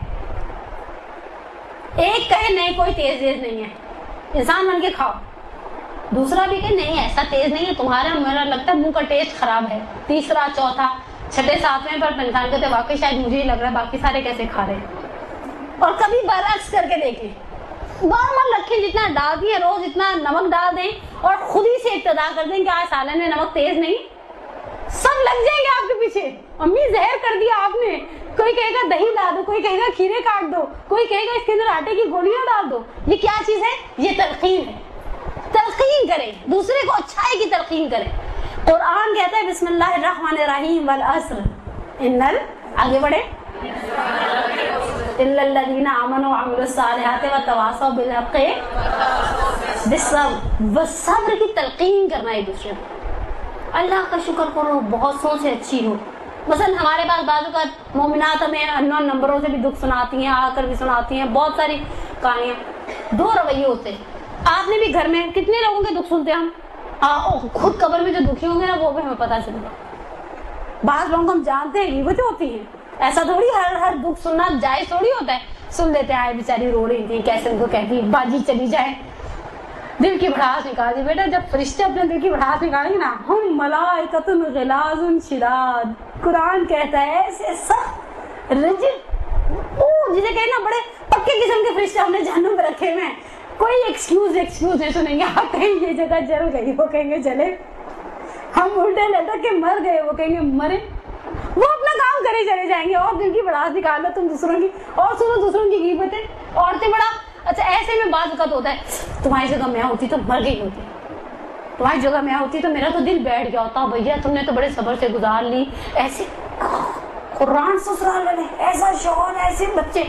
[SPEAKER 2] ایک کہے نہیں کوئی تیز نہیں ہے, انسان بن کے کھاؤ. دوسرا بھی کہ نہیں ایسا تیز نہیں ہے, تمہارا میرا لگتا ہے منہ کا ٹیسٹ خراب ہے. تیسرا, چوتھا, چھٹے, ساتویں پر انسان کہتے واقعی شاید مجھے ہی لگ رہا ہے, باقی سارے کیسے کھا رہے ہیں. اور کبھی برعکس کر کے دیکھیں, نارمل رکھیں, جتنا ڈالتی ہیں روز اتنا نمک ڈال دیں اور خود ہی سے ابتدا کر دیں کہ آج سالن میں نمک تیز نہیں. سب لگ جائیں گے آپ کے پیچھے, امی زہر کر دیا آپ نے. کوئی کہے گا دہی لا دو, کوئی کہے گا کھیرے کاٹ دو, کوئی کہے گا اس کے اندر آٹے کی گولیاں ڈال دو. یہ کیا چیز ہے؟ یہ تلقین ہے. تلقین کریں, دوسرے کو اچھائی کی تلقین کریں. قرآن کہتا ہے بسم اللہ الرحمن الرحیم والعصر انل, آگے بڑھے, الا الذین آمنوا وعملوا الصالحات وتواصوا بالحق بالصبر. والصبر کی تلقین کرنا ہے دوسرے کو. اللہ کا شکر کرو, بہت سو سے اچھی ہو. مثلا ہمارے پاس بعض اوقات مومنات ہمیں انون نمبروں سے بھی دکھ سناتی ہیں, آ کر بھی سناتی ہیں, بہت ساری کہانیاں. دو رویے ہوتے ہیں. آپ نے بھی گھر میں کتنے لوگوں کے دکھ سنتے ہیں ہم, خود قبر میں جو دکھی ہوں گے نا وہ بھی ہمیں پتا چلے. بعض لوگوں کو ہم جانتے ہیں غیبتیں ہوتی ہیں, ایسا تھوڑی ہر دکھ سننا جائز تھوڑی ہوتا ہے. سن لیتے ہیں, بیچاری رو رہی تھی, کیسے ان کو کہتی باجی چلی جائے, دل کی بھڑاس نکال دی. بیٹا جب فرشتے اپنے دل کی بھڑاس نکالیں گے نا, ہم ملائکۃ غلاظ شداد, قرآن کہتا ہے ایسے سخت رجل, جسے کہیں نا بڑے پکے قسم کے فرشتے ہم نے جہنم میں رکھے ہوئے ہیں. کوئی ایکسکیوز نہیں سنیں گے. آپ کہیں یہ جگہ جل گئی, وہ کہیں گے جلے. ہم الٹے لٹک کے مر گئے, وہ کہیں گے مرے. وہ اپنا کام کرے چلے جائیں گے اور دل کی بڑاس نکالو تم دوسروں کی, اور سنو دوسروں کی غیبتیں. عورتیں بڑا اچھا ایسے میں بعض اوقات ہوتا ہے, تمہاری جگہ میں ہوتی تو مر گئی ہوتی, تمہاری جگہ میں ہوتی تو میرا تو دل بیٹھ گیا ہوتا, بھیا تم نے تو بڑے صبر سے گزار لی. ایسے قرآن سسرال والے, ایسا شوہر, ایسے بچے.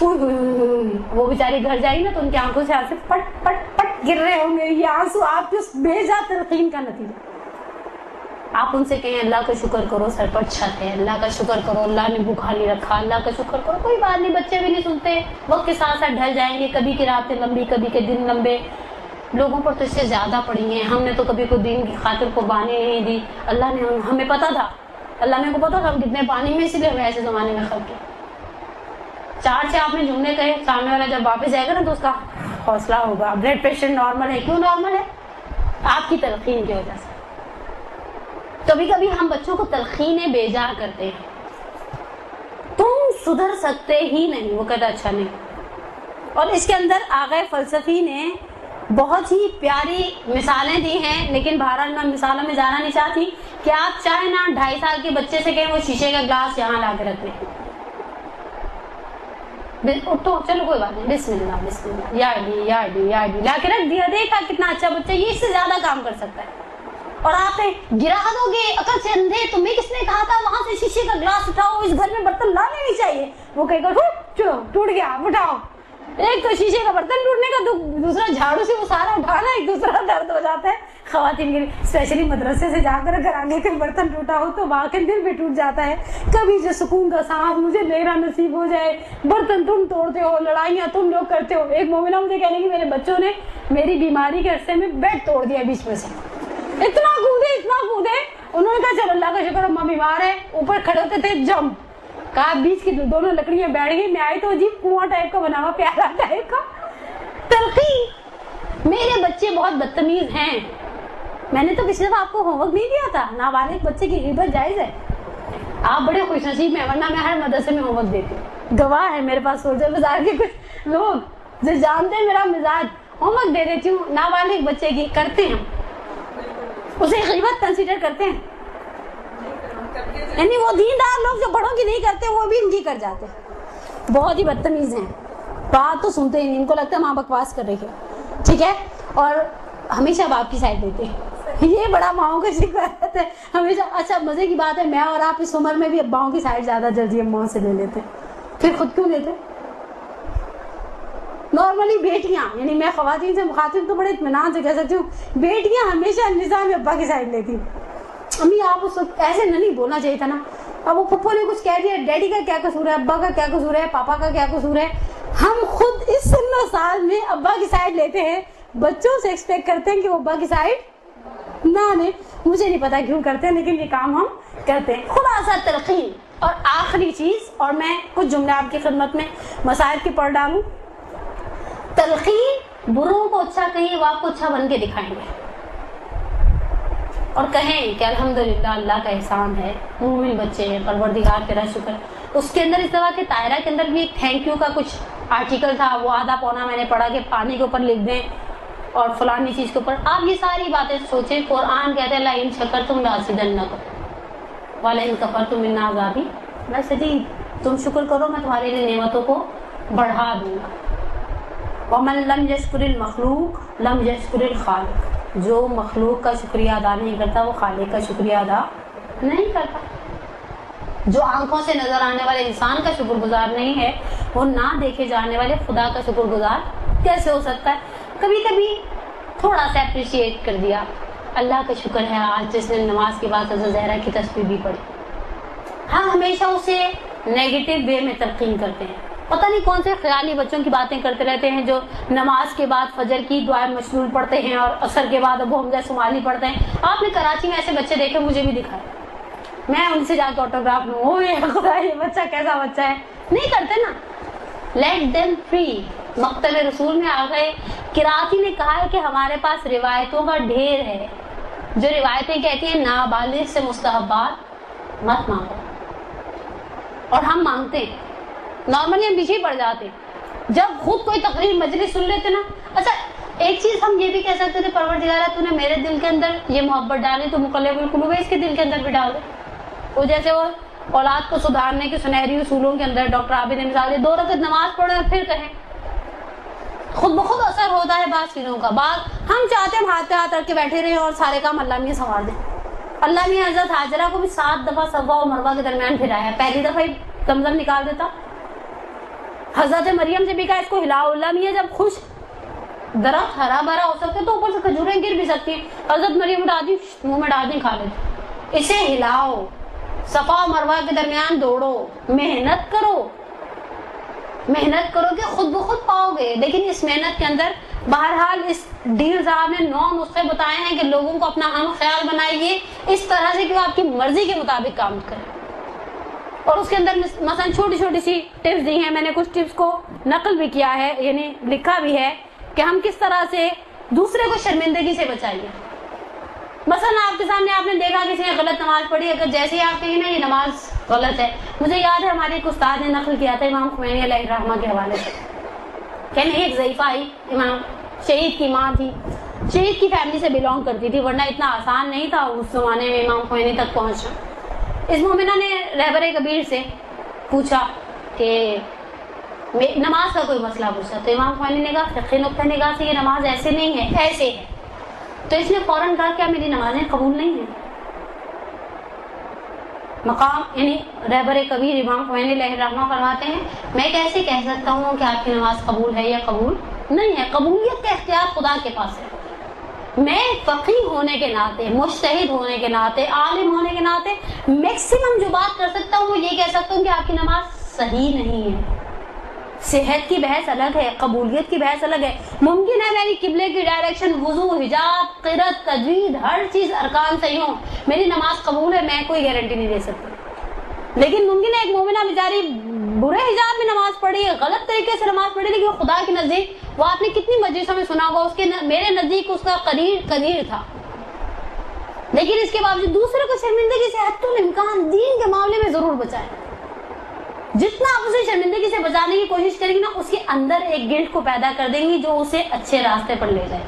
[SPEAKER 2] وہ بیچاری گھر جائیں گی نا تو ان کی آنکھوں سے آنسو پٹ پٹ پٹ گر رہے ہوں گے. یہ آنسو آپ کے اس بے جا تلقین کا نتیجہ. آپ ان سے کہیں اللہ کا شکر کرو, سر پر چھت ہے, اللہ کا شکر کرو, اللہ نے بھوکا نہیں رکھا, اللہ کا شکر کرو. کوئی بات نہیں, بچے بھی نہیں سنتے, وقت کے ساتھ ساتھ ڈھل جائیں گے. کبھی کی راتیں لمبی, کبھی کے دن لمبے. لوگوں پر تو اس سے زیادہ پڑی ہیں, ہم نے تو کبھی کوئی دین کی خاطر قربانی نہیں دی. اللہ نے ہمیں پتا تھا, اللہ میرے کو پتا تھا ہم کتنے پانی میں, اسی لیے ہمیں ایسے زمانے میں خلق کیا. 4 سے آپ نے جملے کہے, سامنے والا جب واپس جائے گا نا تو اس کا حوصلہ ہوگا. بلڈ پریشر نارمل ہے, کیوں نارمل ہے؟ آپ کی تلقین کی وجہ سے. کبھی کبھی ہم بچوں کو تلقینیں بیجا کرتے ہیں, تم سدھر سکتے ہی نہیں. وہ کہتا اچھا نہیں. اور اس کے اندر آغا فلسفی نے بہت ہی پیاری مثالیں دی ہیں, لیکن بہرحال میں مثالوں میں جانا نہیں چاہتی. کہ آپ چاہیں نا 2.5 سال کے بچے سے کہیں وہ شیشے کا گلاس یہاں لا کے رکھ لیں, اٹھو چلو کوئی بات نہیں, بسم اللہ بسم اللہ, یا علی یا علی یا علی, لا کے رکھ دیا. دیکھا کتنا اچھا بچہ, یہ اس سے زیادہ کام کر سکتا ہے. اور آپ گرا دو گے عقل سے اندھے, تمہیں کس نے کہا تھا وہاں سے شیشے کا گلاس اٹھاؤ, اس گھر میں برتن لانے نہیں چاہیے. وہ کہے گا چلو ٹوٹ گیا اٹھاؤ. ایک تو شیشے کا برتن ٹوٹنے کا, دوسرا جھاڑو سے وہ سارا اٹھانا ایک دوسرا درد ہو جاتا ہے خواتین کے لیے. اسپیشلی مدرسے سے جا کر اگر آگے کے برتن ٹوٹا ہو تو واقعی دل بھی ٹوٹ جاتا ہے. کبھی جو سکون کا سانس مجھے لینا نصیب ہو جائے. برتن تم توڑتے ہو, لڑائیاں تم لوگ کرتے ہو. ایک مومنہ مجھے کہنے کی میرے بچوں نے میری بیماری کے عرصے میں بیڈ توڑ دیا بیچ میں سے, اتنا کودے. انہوں نے کہا چل اللہ کا شکر اماں بیمار ہے, اوپر کھڑے ہوتے تھے جمپ, کہا بیچ کی دونوں لکڑیاں بیٹھ گئی. میں آئی تو عجیب کنواں ٹائپ کا بنا ہوا, پیارا ٹائپ کا. تلقی. میرے بچے بہت بدتمیز ہیں. میں نے تو پچھلے دفعہ آپ کو ہوم ورک نہیں دیا تھا, نابالغ بچے کی غیبت جائز ہے. آپ بڑے خوش نصیب ہیں, ورنہ میں ہر مدرسے میں ہوم ورک دیتی ہوں. گواہ ہے میرے پاس سولجر بازار کے کچھ لوگ جو جانتے ہیں میرا مزاج. ہوم ورک دے دیتی ہوں نابالغ بچے کی, کرتے ہیں اسے غیبت کنسیڈر کرتے ہیں. یعنی وہ دیندار لوگ جو بڑوں کی نہیں کرتے وہ بھی ان کی کر جاتے ہیں. بہت ہی بدتمیز ہیں, بات تو سنتے ہی نہیں, ان کو لگتا ہے ماں بکواس کر رہی ہے. ٹھیک ہے, اور ہمیشہ باپ کی سائڈ لیتے ہیں. یہ بڑا ماؤں کا شکایت ہے ہمیشہ. اچھا مزے کی بات ہے, میں اور آپ اس عمر میں بھی اباؤں کی سائڈ زیادہ جلدی ماں سے لے لیتے ہیں, پھر خود کیوں لیتے. نارملی بیٹیاں, یعنی میں خواتین سے مخاطب تو بڑے اطمینان سے کہہ سکتی ہوں, بیٹیاں ہمیشہ نظام ابا کی سائڈ لیتی. امی آپ اس وقت ایسے نہیں بولنا چاہیے تھا نا, اب وہ پھپھو نے کچھ کہہ دیا, ڈیڈی کا کیا قصور ہے, ابا کا کیا قصور ہے, پاپا کا کیا قصور ہے. ہم خود اس سن و سال میں ابا کی سائڈ لیتے ہیں, بچوں سے ایکسپیکٹ کرتے ہیں کہ وہ ابا کی سائڈ نہ لیں. مجھے نہیں پتا کیوں کرتے ہیں, لیکن یہ کام ہم کرتے ہیں. خلاصہ تلقین. اور آخری چیز, اور میں کچھ جملے آپ کی خدمت میں مسائل کے پڑھ ڈالوں. تلقین, بروں کو اچھا کہیں, وہ آپ کو اچھا بن کے دکھائیں گے اور کہیں کہ الحمدللہ اللہ کا احسان ہے, مومن بچے ہیں, پروردگار تیرا شکر. اس کے اندر اس طرح کے دائرہ کے اندر بھی ایک تھینک یو کا کچھ آرٹیکل تھا, وہ آدھا پونا میں نے پڑھا کہ پانی کے اوپر لکھ دیں اور فلانی چیز کے اوپر. آپ یہ ساری باتیں سوچیں. قرآن کہتے ہیں لئن شکرتم لأزیدنکم ولئن کفرتم ان عذابی. ویسے جی تم شکر کرو, میں تمہارے لیے نعمتوں کو بڑھا دوں گا. ومن لم یشکر المخلوق لم یشکر الخالق. جو مخلوق کا شکریہ ادا نہیں کرتا وہ خالق کا شکریہ ادا نہیں کرتا. جو آنکھوں سے نظر آنے والے انسان کا شکر گزار نہیں ہے, وہ نہ دیکھے جانے والے خدا کا شکر گزار کیسے ہو سکتا ہے. کبھی کبھی تھوڑا سا اپریشیٹ کر دیا, اللہ کا شکر ہے آج جس نے نماز کے بعد حضرت زہرا کی تسبیح بھی پڑھی. ہم ہمیشہ اسے نیگیٹو وے میں تلقین کرتے ہیں. پتہ نہیں کون سے خیالی بچوں کی باتیں کرتے رہتے ہیں جو نماز کے بعد فجر کی دعائیں مشغول پڑھتے ہیں اور عصر کے بعد ابو حمزہ سمالی پڑھتے ہیں. آپ نے کراچی میں ایسے بچے دیکھے, مجھے بھی دکھائے, میں ان سے جا کے آٹوگراف لوں, اوہ خدا یہ بچہ کیسا بچہ ہے. نہیں کرتے نا, لیٹ دیم فری. مقتل رسول میں آ گئے, کراچی نے کہا ہے کہ ہمارے پاس روایتوں کا ڈھیر ہے, جو روایتیں کہتی ہیں نابالغ سے مستحبات مت مانگو, اور ہم مانگتے ہیں. نارملی ہم پیچھے پڑ جاتے جب خود کوئی تقریر مجلس سن لیتے نا. اچھا ایک چیز ہم یہ بھی کہہ سکتے تھے, پروردگارہ تو نے میرے دل کے اندر یہ محبت ڈالی, تو مقلب القلوب ہے, اس کے دل کے اندر بھی ڈال دے. وہ جیسے وہ اولاد کو سدھارنے کے سنہری اصولوں کے اندر ڈاکٹر عابد نے مثال دی, 2 رکعت نماز پڑھیں اور پھر کہیں. خود بخود اثر ہوتا ہے بعض چیزوں کا. بعض ہم چاہتے ہیں ہاتھ پہ ہاتھ رکھ کے بیٹھے رہے اور سارے کام اللہ میاں سنوار دیں. اللہ میاں حضرت حاجرہ کو بھی 7 دفعہ صفا و مروہ کے درمیان پھرایا. پہلی دفعہ ہی زمزم نکال دیتا. حضرت مریم سے بھی کہا اس کو ہلاؤ. اللہ میاں جب خوش, درخت ہرا بھرا ہو سکتے تو اوپر سے کھجوریں گر بھی سکتی ہیں. حضرت مریم اٹھا دی, منہ میں ڈال دی, کھا لیتی. اسے ہلاؤ, صفا و مروہ کے درمیان دوڑو, محنت کرو کہ خود بخود پاؤ گے. لیکن اس محنت کے اندر بہرحال اس ڈیل صاحب نے 9 نسخے بتائے ہیں کہ لوگوں کو اپنا ہم خیال بنائیے اس طرح سے کہ وہ آپ کی مرضی کے مطابق کام کریں. اور اس کے اندر مثلا چھوٹی چھوٹی سی ٹپس دی ہیں. میں نے کچھ ٹپس کو نقل بھی کیا ہے, یعنی لکھا بھی ہے کہ ہم کس طرح سے دوسرے کو شرمندگی سے بچائیے. مثلا آپ کے سامنے آپ نے دیکھا کسی نے غلط نماز پڑھی, اگر جیسے ہی آپ کہیں نا یہ نماز غلط ہے. مجھے یاد ہے ہمارے ایک استاد نے نقل کیا تھا امام خمینی علیہ الرحمہ کے حوالے سے, کہنے ایک ضعیفہ آئی, امام شہید کی ماں تھی, شہید کی فیملی سے بلونگ کرتی تھی, ورنہ اتنا آسان نہیں تھا اس زمانے میں امام خمینی تک پہنچنا. اس مومنہ نے رہبر کبیر سے پوچھا کہ نماز کا کوئی مسئلہ پوچھا تو امام خمینی نے کہا فقہی نقطہ نگاہ سے یہ نماز ایسے نہیں ہے، ایسے ہے. تو اس نے فوراً کہا کیا میری نمازیں قبول نہیں ہیں؟ مقام یعنی رہبر کبیر امام خمینی علیہ الرحمہ فرماتے ہیں میں کیسے کہہ سکتا ہوں کہ آپ کی نماز قبول ہے یا قبول نہیں ہے؟ قبولیت کا اختیار خدا کے پاس ہے. میں فقیہ ہونے کے ناطے، مجتہد ہونے کے ناطے، عالم ہونے کے ناطے میکسیمم جو بات کر سکتا ہوں وہ یہ کہہ سکتا ہوں کہ آپ کی نماز صحیح نہیں ہے. صحت کی بحث الگ ہے، قبولیت کی بحث الگ ہے. ممکن ہے میری قبلے کی ڈائریکشن، وضو، حجاب، قرات، تجوید، ہر چیز ارکان صحیح ہوں، میری نماز قبول ہے، میں کوئی گارنٹی نہیں دے سکتی. لیکن ممکن ہے ایک مومنہ بیچاری برے حجاب میں نماز پڑھی ہے، غلط طریقے سے نماز پڑھی، لیکن خدا کے نزدیک وہ آپ نے کتنی مجلسوں میں سنا ہوگا اس کے میرے نزدیک اس کا قدیر تھا. لیکن اس کے باوجود دوسرے کو شرمندگی سے حتی الامکان دین کے معاملے میں ضرور بچائیں. جتنا آپ اسے شرمندگی سے بچانے کی کوشش کریں گی نا، اس کے اندر ایک گلٹ کو پیدا کر دیں گی جو اسے اچھے راستے پر لے جائے.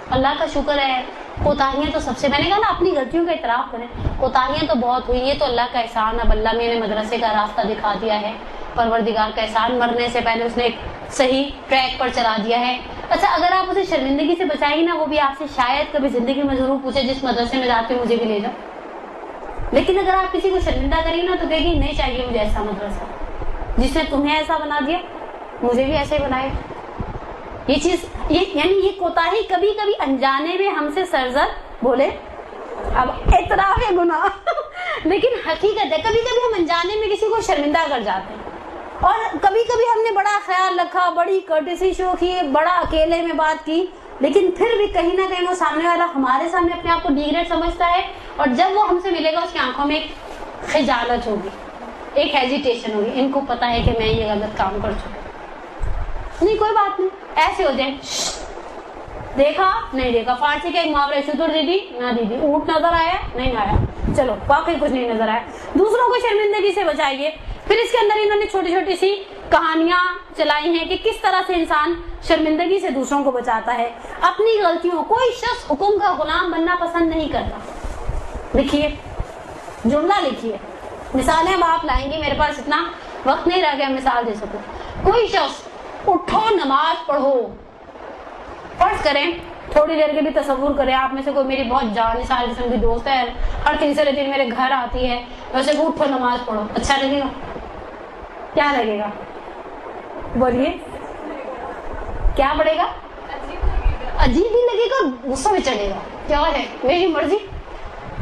[SPEAKER 2] اللہ کا شکر ہے کوتاہیاں تو سب سے، میں نے کہا نا اپنی غلطیوں کا اعتراف کریں. کوتاہیاں تو بہت ہوئی، یہ تو اللہ کا احسان. اب اللہ میں نے مدرسے کا راستہ دکھا دیا ہے، پروردگار کا احسان، مرنے سے پہلے اس نے ایک صحیح ٹریک پر چلا دیا ہے. اچھا اگر آپ اسے شرمندگی سے بچائیں گی نا، وہ بھی آپ سے شاید کبھی زندگی میں ضرور پوچھے جس مدرسے میں جاتے مجھے بھی لے جاؤ. لیکن اگر آپ کسی کو شرمندہ کریں گے نا تو کہے گی نہیں چاہیے مجھے ایسا مدرسہ، جس نے تمہیں ایسا بنا دیا مجھے بھی ایسے ہی بنائے. یہ چیز یعنی یہ کوتاہی کبھی کبھی انجانے میں ہم سے سرزد بولے اب اعتراف ہے گناہ لیکن حقیقت ہے کبھی کبھی ہم انجانے میں کسی کو شرمندہ کر جاتے ہیں. اور کبھی کبھی ہم نے بڑا خیال رکھا، بڑی کرٹسی شو کی، بڑا اکیلے میں بات کی، لیکن پھر بھی کہیں نہ کہیں وہ سامنے والا ہمارے سامنے اپنے آپ کو ڈیگریڈ سمجھتا ہے. اور جب وہ ہم سے ملے گا اس کی آنکھوں میں ایک خجالت ہوگی، ایک ہیزیٹیشن ہوگی. ان کو پتا ہے کہ میں یہ غلط کام کر چکا. نہیں کوئی بات نہیں، ایسے ہو جائے دیکھا نہیں دیکھا. فارسی کا ایک محاورہ شتر دیدی نہ دیدی، اونٹ نظر آیا نہیں آیا، چلو واقعی کچھ نہیں نظر آیا. دوسروں کو شرمندگی سے بچائیے. پھر اس کے اندر انہوں نے چھوٹی چھوٹی سی کہانیاں چلائی ہیں کہ کس طرح سے انسان شرمندگی سے دوسروں کو بچاتا ہے اپنی غلطیوں. کوئی شخص حکم کا غلام بننا پسند نہیں کرتا. لکھیے، جملہ لکھیے، مثالیں اب آپ لائیں گی، میرے پاس اتنا وقت نہیں رہ گیا مثال دے سکوں. کوئی شخص اٹھو نماز پڑھو، فرض کریں تھوڑی دیر کے بھی تصور کریں آپ میں سے کوئی میری بہت جان نثار قسم کی دوست ہے، ہر تیسرے دن میرے گھر آتی ہے، ویسے کہ اٹھو نماز پڑھو، اچھا لگے گا؟ کیا لگے گا؟ بولیے کیا پڑے گا؟ عجیب بھی لگے گا، غصہ بھی چڑھے گا. کیا ہے میری مرضی،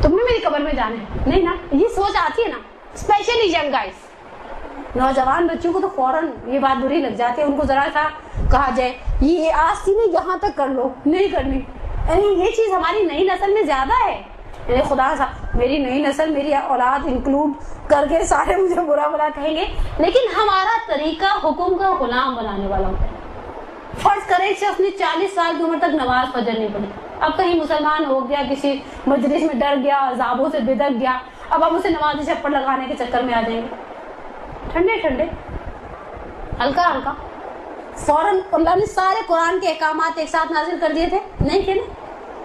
[SPEAKER 2] تم نے میری قبر میں جانا ہے نہیں نا. یہ سوچ آتی ہے نا، اسپیشلی ینگ گائز، نوجوان بچوں کو تو فوراً یہ بات بری لگ جاتی ہے. ان کو ذرا سا کہا جائے یہ آستی نہیں یہاں تک کر لو، نہیں کرنی. یعنی یہ چیز ہماری نئی نسل میں زیادہ ہے. یعنی خدا سا میری نئی نسل، میری اولاد انکلوڈ کر کے سارے مجھے برا بلا کہیں گے، لیکن ہمارا طریقہ حکم کا غلام بنانے والا ہوتا ہے. فرض کرے شخص نے 40 سال کی عمر تک نماز فجر نہیں پڑھی، اب کہیں مسلمان ہو گیا، کسی مجلس میں ڈر گیا، عذابوں سے بدک گیا، اب ہم اسے نماز چپڑ لگانے کے چکر میں آ جائیں گے. ٹھنڈے ٹھنڈے، ہلکا ہلکا. فوراً اللہ نے سارے قرآن کے احکامات ایک ساتھ نازل کر دیے تھے نہیں کہ نہیں؟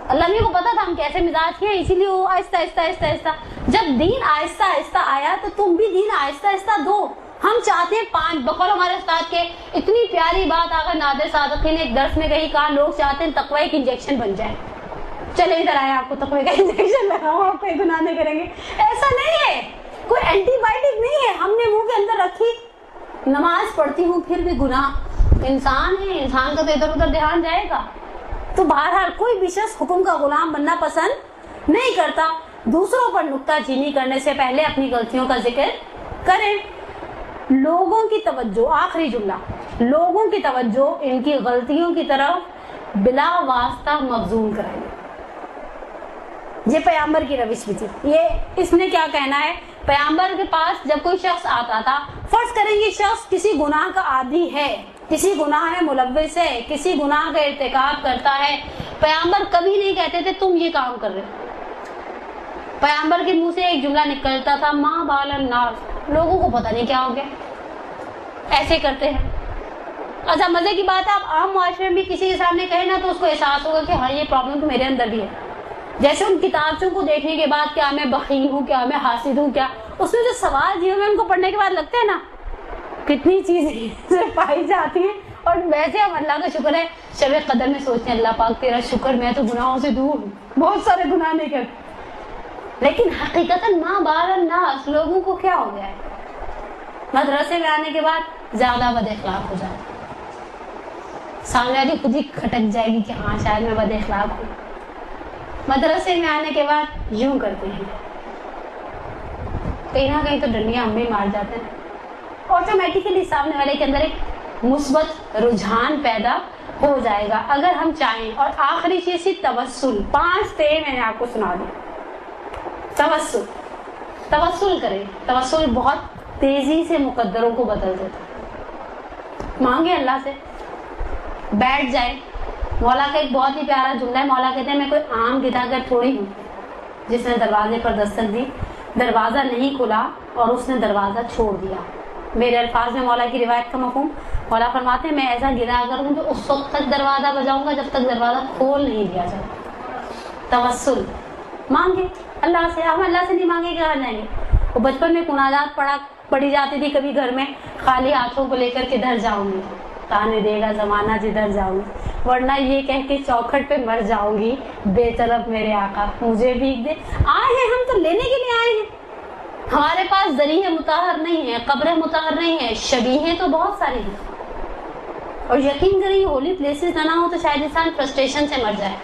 [SPEAKER 2] اللہ میرے کو پتا تھا ہم کیسے مزاج ہیں، اسی لیے وہ آہستہ آہستہ آہستہ آہستہ جب دین آہستہ آہستہ آیا تو تم بھی دین آہستہ آہستہ دو. ہم چاہتے ہیں 5 بقول ہمارے استاد کے اتنی پیاری بات آگر نادر صادقی نے ایک درس میں کہی، کہا لوگ چاہتے ہیں تقوی ایک انجیکشن بن جائے. چلے ادھر آئے آپ کو تقوی کا انجیکشن لگاؤ، آپ کوئی گناہ نہیں کریں گے. ایسا نہیں ہے، کوئی اینٹی بائیوٹک نہیں ہے. ہم نے منہ کے اندر رکھی نماز پڑھتی ہوں پھر بھی گناہ. انسان ہے، انسان کا تو ادھر ادھر دھیان جائے گا. تو بہرحال کوئی بھی شخص حکم کا غلام بننا پسند نہیں کرتا. دوسروں پر نکتہ چینی کرنے سے پہلے اپنی غلطیوں کا ذکر کریں. لوگوں کی توجہ، آخری جملہ، لوگوں کی توجہ ان کی غلطیوں کی طرف بلا واسطہ مبذول کرائیں. یہ پیغمبر کی روش بھی تھی. یہ اس نے کیا کہنا ہے، پیغمبر کے پاس جب کوئی شخص آتا تھا، فرض کریں یہ شخص کسی گناہ کا عادی ہے، کسی گناہ میں ملوث ہے، کسی گناہ کا ارتکاب کرتا ہے، پیغمبر کبھی نہیں کہتے تھے تم یہ کام کر رہے. پیغمبر کے منہ سے ایک جملہ نکلتا تھا، ماں بال الناس، لوگوں کو پتہ نہیں کیا ہو گیا، ایسے کرتے ہیں. اچھا مزے کی بات ہے، آپ عام معاشرے میں بھی کسی کے سامنے کہیں نا تو اس کو احساس ہوگا کہ ہاں یہ پرابلم تو میرے اندر بھی ہے. جیسے ان کتابوں کو دیکھنے کے بعد کیا میں بخیل ہوں، کیا میں حاسد ہوں، کیا اس میں جو سوال جی ہمیں ان کو پڑھنے کے بعد لگتے ہیں نا کتنی چیزیں پائی جاتی ہیں. اور ویسے ہم اللہ کا شکر ہے شب قدر میں سوچتے ہیں اللہ پاک تیرا شکر میں تو گناہوں سے دور ہوں, بہت سارے گناہ نہیں کرتے, لیکن حقیقتاً ماں بار الناس لوگوں کو کیا ہو گیا ہے, مدرسے میں آنے کے بعد زیادہ بد اخلاق ہو جاتا ہے. سامنے والی خود ہی کھٹک جائے گی کہ ہاں شاید میں بد اخلاق ہوں. مدرسے میں آنے کے بعد یوں کرتے ہیں, کہیں نہ کہیں تو ڈنڈیاں ہم بھی مار جاتے ہیں. آٹومیٹیکلی سامنے والے کے اندر ایک مثبت رجحان پیدا ہو جائے گا اگر ہم چاہیں. اور آخری چیز تھی توسل. 5 تے میں نے آپ کو سنا دیا. توسل, توسل کریں. توسل بہت تیزی سے مقدروں کو بدل دیتا. مانگے اللہ سے, بیٹھ جائے. مولا کا ایک بہت ہی پیارا جملہ ہے, مولا کہتے ہیں میں کوئی عام گداگر تھوڑی ہوں جس نے دروازے پر دستک دی, دروازہ نہیں کھلا اور اس نے دروازہ چھوڑ دیا. میرے الفاظ میں مولا کی روایت کا مفہوم, مولا فرماتے ہیں میں ایسا گداگر ہوں جو اس وقت تک دروازہ بجاؤں گا جب تک دروازہ کھول نہیں دیا جائے. توسل مانگے اللہ سے. ہم اللہ سے نہیں مانگے کہاں جائیں گے. وہ بچپن میں کناجات پڑھی جاتی تھی کبھی گھر میں, خالی ہاتھوں کو لے کر کدھر جاؤں گی, تانے دے گا زمانہ جدھر جاؤں گی, ورنہ یہ کہہ کے چوکھٹ پہ مر جاؤں گی, بے طلب میرے آقا مجھے بھیگ دے. آئے ہیں ہم تو لینے کے لیے آئے ہیں. ہمارے پاس ذریعہ مطہر نہیں ہے, قبر مطہر نہیں ہے, شبیہیں تو بہت ساری ہیں. اور یقین کریں ہولی پلیسز نہ ہو تو شاید انسان فرسٹریشن سے مر جائے.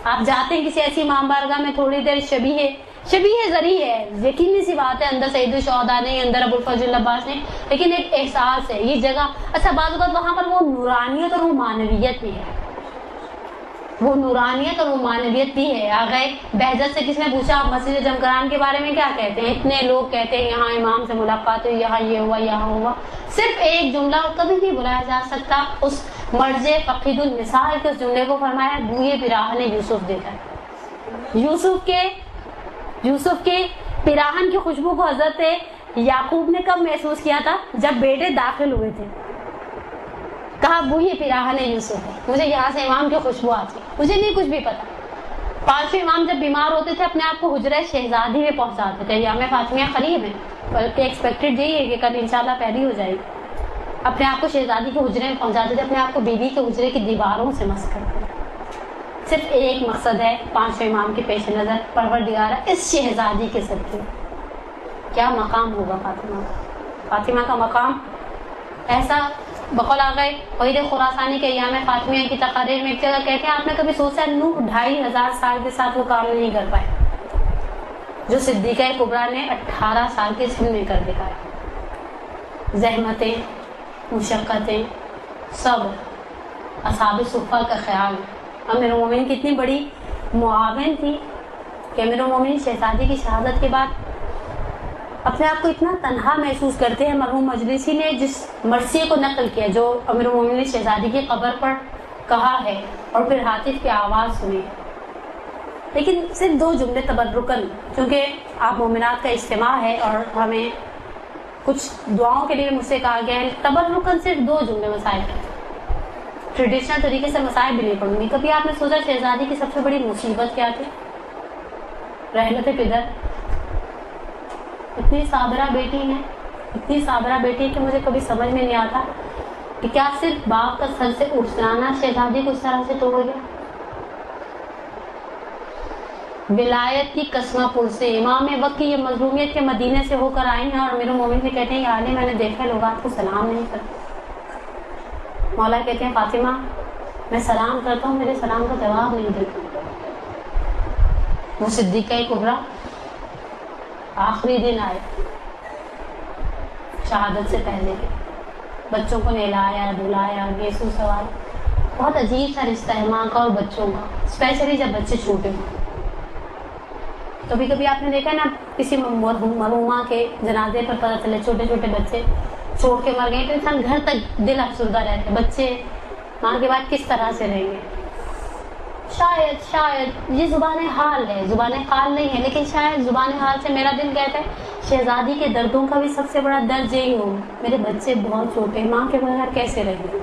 [SPEAKER 2] آپ جاتے ہیں کسی ایسی امام بارگاہ میں, تھوڑی دیر شبیہ ذریعہ ہے, یقینی سی بات ہے اندر سعید الشہداء نہیں, اندر ابو الفضل عباس نہیں, لیکن ایک احساس ہے یہ جگہ. اچھا بعض اوقات وہاں پر وہ نورانیت اور وہ معنویت بھی ہے, وہ نورانیت اور وہ معنویت بھی ہے. آگے بہجت سے کس نے پوچھا آپ مسجد جمکران کے بارے میں کیا کہتے ہیں؟ اتنے لوگ کہتے ہیں یہاں امام سے ملاقات ہوئی, یہاں یہ ہوا, یہاں ہوا. صرف ایک جملہ کبھی نہیں بلایا جا سکتا اس مرج فقید المثال کے اس جملے کو فرمایا بوئے پیراہن یوسف دیتا ہے. یوسف کے پیراہن کی خوشبو کو حضرت یعقوب نے کب محسوس کیا تھا؟ جب بیٹے داخل ہوئے تھے. کہا بوئے پیراہن یوسف ہے, مجھے یہاں سے امام کی خوشبو آتی, مجھے نہیں کچھ بھی پتا. 5ویں امام جب بیمار ہوتے تھے اپنے آپ کو حجرہ شہزادی میں پہنچاتے تھے. ایام فاطمیہ قریب ہیں, بلکہ ایکسپیکٹڈ یہی ہے کہ کل انشاءاللہ پہلی ہو جائے گی. اپنے آپ کو شہزادی کے حجرے میں پہنچاتے تھے, اپنے آپ کو بیوی کے حجرے کی دیواروں سے مس کرتے تھے. صرف ایک مقصد ہے 5ویں امام کے پیش نظر, پروردگارہ اس شہزادی کے صدقے کیا مقام ہوگا فاطمہ کا مقام ایسا. بقول آگئے وحید خراسانی کے ایام فاطمیہ کی تقاریر میں ایک جگہ کہتے ہیں آپ نے کبھی سوچا نوح 2500 سال کے ساتھ وہ کام نہیں کر پائے جو صدیقہ کبریٰ نے 18 سال کے سن میں کر دکھایا. زحمتیں, مشقتیں, صبر, اصحاب صفہ کا خیال. امیر المومنین کتنی بڑی معاون تھی کہ امیر المومنین شہزادی کی شہادت کے بعد اپنے آپ کو اتنا تنہا محسوس کرتے ہیں. مرحوم مجلسی نے جس مرثیے کو نقل کیا جو امیر المومنین نے شہزادی کی قبر پر کہا ہے اور پھر ہاتف کی آواز سنی, لیکن صرف 2 جملے تبرکن, کیونکہ آپ مومنات کا اجتماع ہے اور ہمیں کچھ دعاؤں کے لیے مجھ سے کہا گیا ہے, تبرکن صرف 2 جملے مسائل ہیں. ٹریڈیشنل طریقے سے مسائل بھی نہیں پڑھوں گی. کبھی آپ نے سوچا شہزادی کی سب سے بڑی مصیبت کیا تھی؟ رحلت پدر. اتنی صابرہ بیٹی ہے, اتنی صابرہ بیٹی کہ مجھے کبھی سمجھ میں نہیں آتا کہ کیا صرف باپ کا سر سے اٹھانا شہزادی کو اس طرح سے توڑ گیا. ولایت کی قسمہ پور سے امام وقت کی یہ مظلومیت کے مدینے سے ہو کر آئی ہیں اور امیر المومنین سے کہتے ہیں یا علی میں نے دیکھا لوگ آپ کو سلام نہیں کرتے. مولا کہتے ہیں فاطمہ میں سلام کرتا ہوں, میرے سلام کا جواب نہیں دیتے. وہ صدیقہ کبریٰ آخری دن آئے شہادت سے پہلے کے, بچوں کو نہلایا دھلایا, گیسو سوار. بہت عجیب سا رشتہ ہے ماں کا اور بچوں کا, اسپیشلی جب بچے چھوٹے ہوں. کبھی کبھی آپ نے دیکھا نا کسی مرحومہ کے جنازے پر پتہ چلے چھوٹے چھوٹے بچے چھوڑ کے مر گئے تو انسان گھر تک دل افسردہ رہتا ہے. بچے ماں کے بعد کس طرح سے رہیں گے؟ شاید یہ زبان حال ہے, زبان قال نہیں ہے, لیکن شاید زبان حال سے میرا دل کہتا ہے شہزادی کے دردوں کا بھی سب سے بڑا درد یہی ہو, میرے بچے بہت چھوٹے, ماں کے بغیر کیسے رہیں.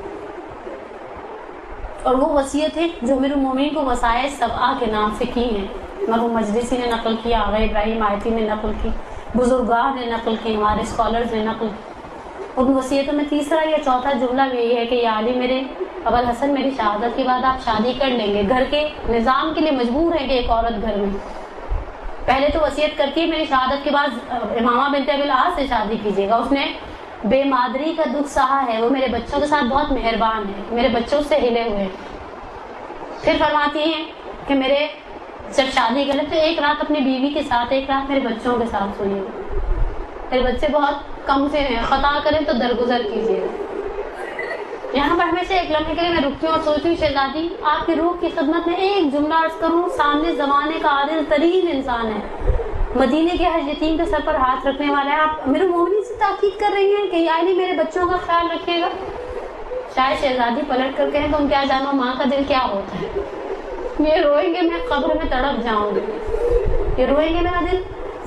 [SPEAKER 2] اور وہ وصیت ہے جو امیر المومنین کو وصایت سبعہ کے نام سے کی ہیں. مرحوم مجلسی نے نقل کیا, آغا ابراہیم آیتی نے نقل کی, بزرگاہ نے نقل کی, ہمارے اسکالرز نے نقل کی. ان وصیتوں میں تیسرا یا چوتھا جملہ بھی یہ ہے کہ یا علی میرے ابو الحسن میری شہادت کے بعد آپ شادی کر لیں گے. گھر کے نظام کے لیے مجبور ہے کہ ایک عورت گھر میں پہلے تو وصیت کرتی ہے میری شہادت کے بعد امامہ بنت ابی العاص سے شادی کیجیے گا. اس نے بے مادری کا دکھ سہا ہے, وہ میرے بچوں کے ساتھ بہت مہربان ہے, میرے بچوں سے ہلے ہوئے ہیں. پھر فرماتی ہیں کہ میرے جب شادی کرے تو ایک رات اپنی بیوی کے ساتھ, ایک رات میرے بچوں کے ساتھ سوئیے. میرے بچے بہت کم سے ہیں, خطا کریں تو درگزر کیجیے. یہاں پر ہمیشہ ایک لمحے کے لیے میں رکتی ہوں اور سوچتی ہوں شہزادی آپ کی روح کی خدمت میں ایک جملہ عرض کروں. سامنے زمانے کا عادل ترین انسان ہے, مدینے کے ہر یتیم کے سر پر ہاتھ رکھنے والا ہے. آپ میرے مومنی سے تاکید کر رہی ہیں کہ یا علی میرے بچوں کا خیال رکھیے گا. شاید شہزادی پلٹ کر کہیں تم کیا جانو ماں کا دل کیا ہوتا ہے. یہ روئیں گے میں قبر میں تڑپ جاؤں گی, یہ روئیں گے میرا دل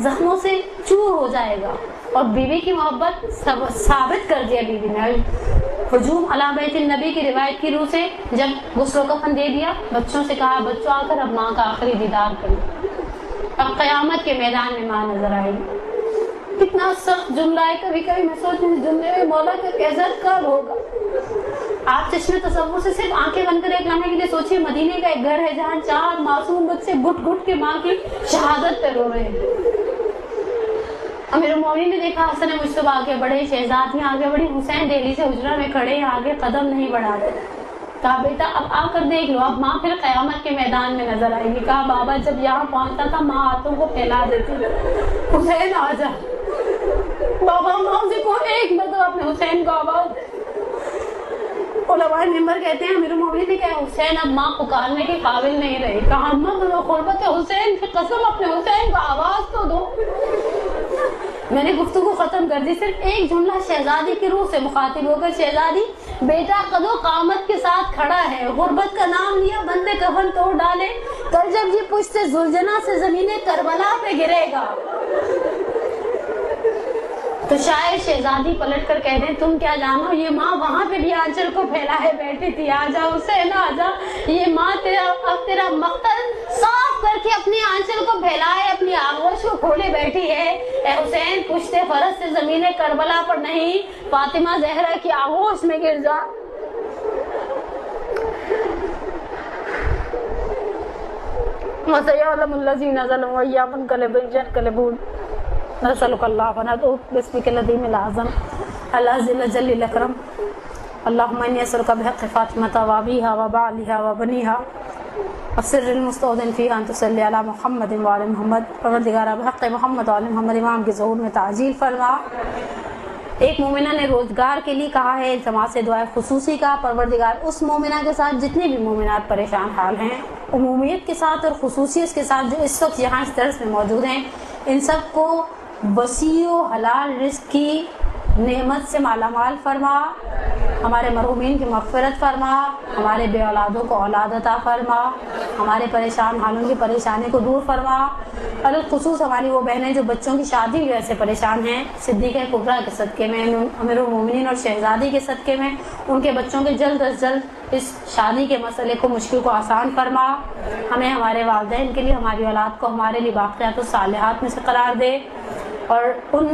[SPEAKER 2] زخموں سے چور ہو جائے گا. اور بیوی کی محبت ثابت کر دیا بیوی نے. ہجوم علی بیت النبی کی روایت کی روح سے جب غسل و کفن دے دیا, بچوں سے کہا بچوں آ کر اب ماں کا آخری دیدار کریں. اب قیامت کے میدان میں ماں نظر آئے گی. کتنا سخت جملہ ہے. کبھی کبھی میں سوچتی ہوں جملے میں مولا کا کیسر کب ہوگا. آپ چشمے تصور سے صرف آنکھیں بند کر ایک لمحے کے لیے سوچیے, مدینے کا ایک گھر ہے جہاں 4 معصوم بچے گھٹ گھٹ کے ماں کی شہادت پہ رو رہے ہیں. امیر المومنین نے دیکھا حسن مجتبی آگے بڑھے, شہزادیاں آگے بڑھی, حسین دہلی سے حجرہ میں کھڑے ہیں, آگے قدم نہیں بڑھاتے. کہا بیٹا اب آ کر دیکھ لو, اب ماں پھر قیامت کے میدان میں نظر آئے گی. کہا بابا جب یہاں پہنچتا تھا ماں ہاتھوں کو پھیلا دیتی, حسین آ جا. بابا ماں سے کوئی ایک مرتبہ اپنے حسین کو آواز دے. علماء منبر کہتے ہیں امیر المومنین نے کہا حسین اب ماں پکارنے کے قابل نہیں رہی. کہا اماں بلو قربت حسین کی قسم اپنے حسین کو آواز تو دو. میں نے گفتگو ختم کر دی, صرف ایک جملہ شہزادی کی روح سے مخاطب ہو کر, شہزادی بیٹا قدو قامت کے ساتھ کھڑا ہے, غربت کا نام لیا بندے کفن توڑ ڈالے, کل جب یہ پشت زلجنا سے زمین کربلا پہ گرے گا تو شاید شہزادی پلٹ کر کہہ دیں تم کیا جانو یہ ماں وہاں پہ بھی آنچل کو پھیلائے بیٹھی تھی. آ جا حسین آ جا, یہ ماں تیرا مقتل صاف کر کے اپنی آنچل کو پھیلائے, اپنی آغوش کو کھولے بیٹھی ہے. اے حسین پشت فرس سے زمین کربلا پر نہیں, فاطمہ زہرا کی آغوش میں گر جا. وَسَيَعْلَمُ الَّذِينَ ظَلَمُوا أَيَّ مُنقَلِبٍ يَنقَلِبُونَ. نسألك الله وندعوك باسمك العظيم الأعظم العزيز الجليل الأكرم. اللهم إني أسألك بحق فاطمة وأبيها وبعلها وبنيها السر المستودع فيها أن تصلي على محمد وعلى محمد. پروردگارہ بحق محمد وعلى محمد امام کے ظہور میں تعجیل فرما. ایک مومنہ نے روزگار کے لیے کہا ہے, التماس سے دعائے خصوصی کا. پروردگار اس مومنہ کے ساتھ جتنی بھی مومنات پریشان حال ہیں, عمومیت کے ساتھ اور خصوصیت کے ساتھ جو اس وقت یہاں اس درس میں موجود ہیں, ان سب کو وسیع و حلال رزق کی نعمت سے مالا مال فرما. ہمارے مرحومین کی مغفرت فرما, ہمارے بے اولادوں کو اولاد عطا فرما, ہمارے پریشان حالوں کی پریشانی کو دور فرما. الخصوص ہماری وہ بہنیں جو بچوں کی شادی کی وجہ سے پریشان ہیں, صدیقہ کبریٰ کے صدقے میں, امیر المومنین اور شہزادی کے صدقے میں, ان کے بچوں کے جلد از جلد اس شادی کے مسئلے کو, مشکل کو آسان فرما. ہمیں ہمارے والدین کے لیے, ہماری اولاد کو ہمارے لیے باقیات و صالحات میں سے قرار دے. اور ان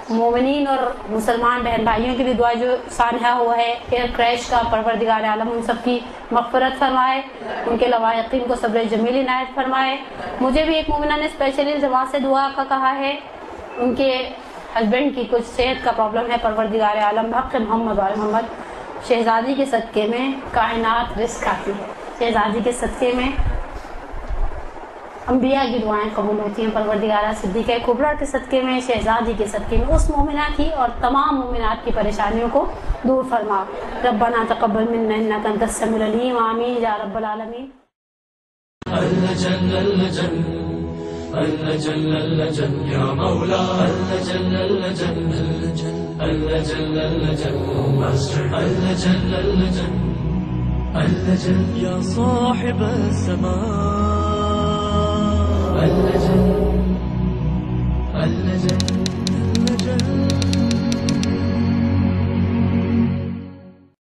[SPEAKER 2] مومنین اور مسلمان بہن بھائیوں کے لیے دعا جو سانحہ ہوا ہے ایئر کریش کا, پروردگار عالم ان سب کی مغفرت فرمائے, ان کے لوائقین کو صبر جمیل عنایت فرمائے. مجھے بھی ایک مومنہ نے اسپیشلی زبان سے دعا کا کہا ہے, ان کے ہسبینڈ کی کچھ صحت کا پرابلم ہے. پروردگار عالم بحق محمد وعلی محمد, شہزادی کے صدقے میں کائنات رزق آتی ہے. شہزادی کے صدقے میں انبیاء کی دعائیں قبول ہوتی ہیں. پروردگارہ صدیقہ کبریٰ کے صدقے میں, شہزادی کے صدقے میں اس مومنہ کی اور تمام مومنات کی پریشانیوں کو دور فرما. ربنا تقبل منا انک انت السمیع العلیم. آمین یا رب العالمین.
[SPEAKER 1] اللجن اللجن اللجن اللجن یا مولا اللجن اللجن اللجن اللجن اللجن اللجن اللجن یا صاحب السماء اللجن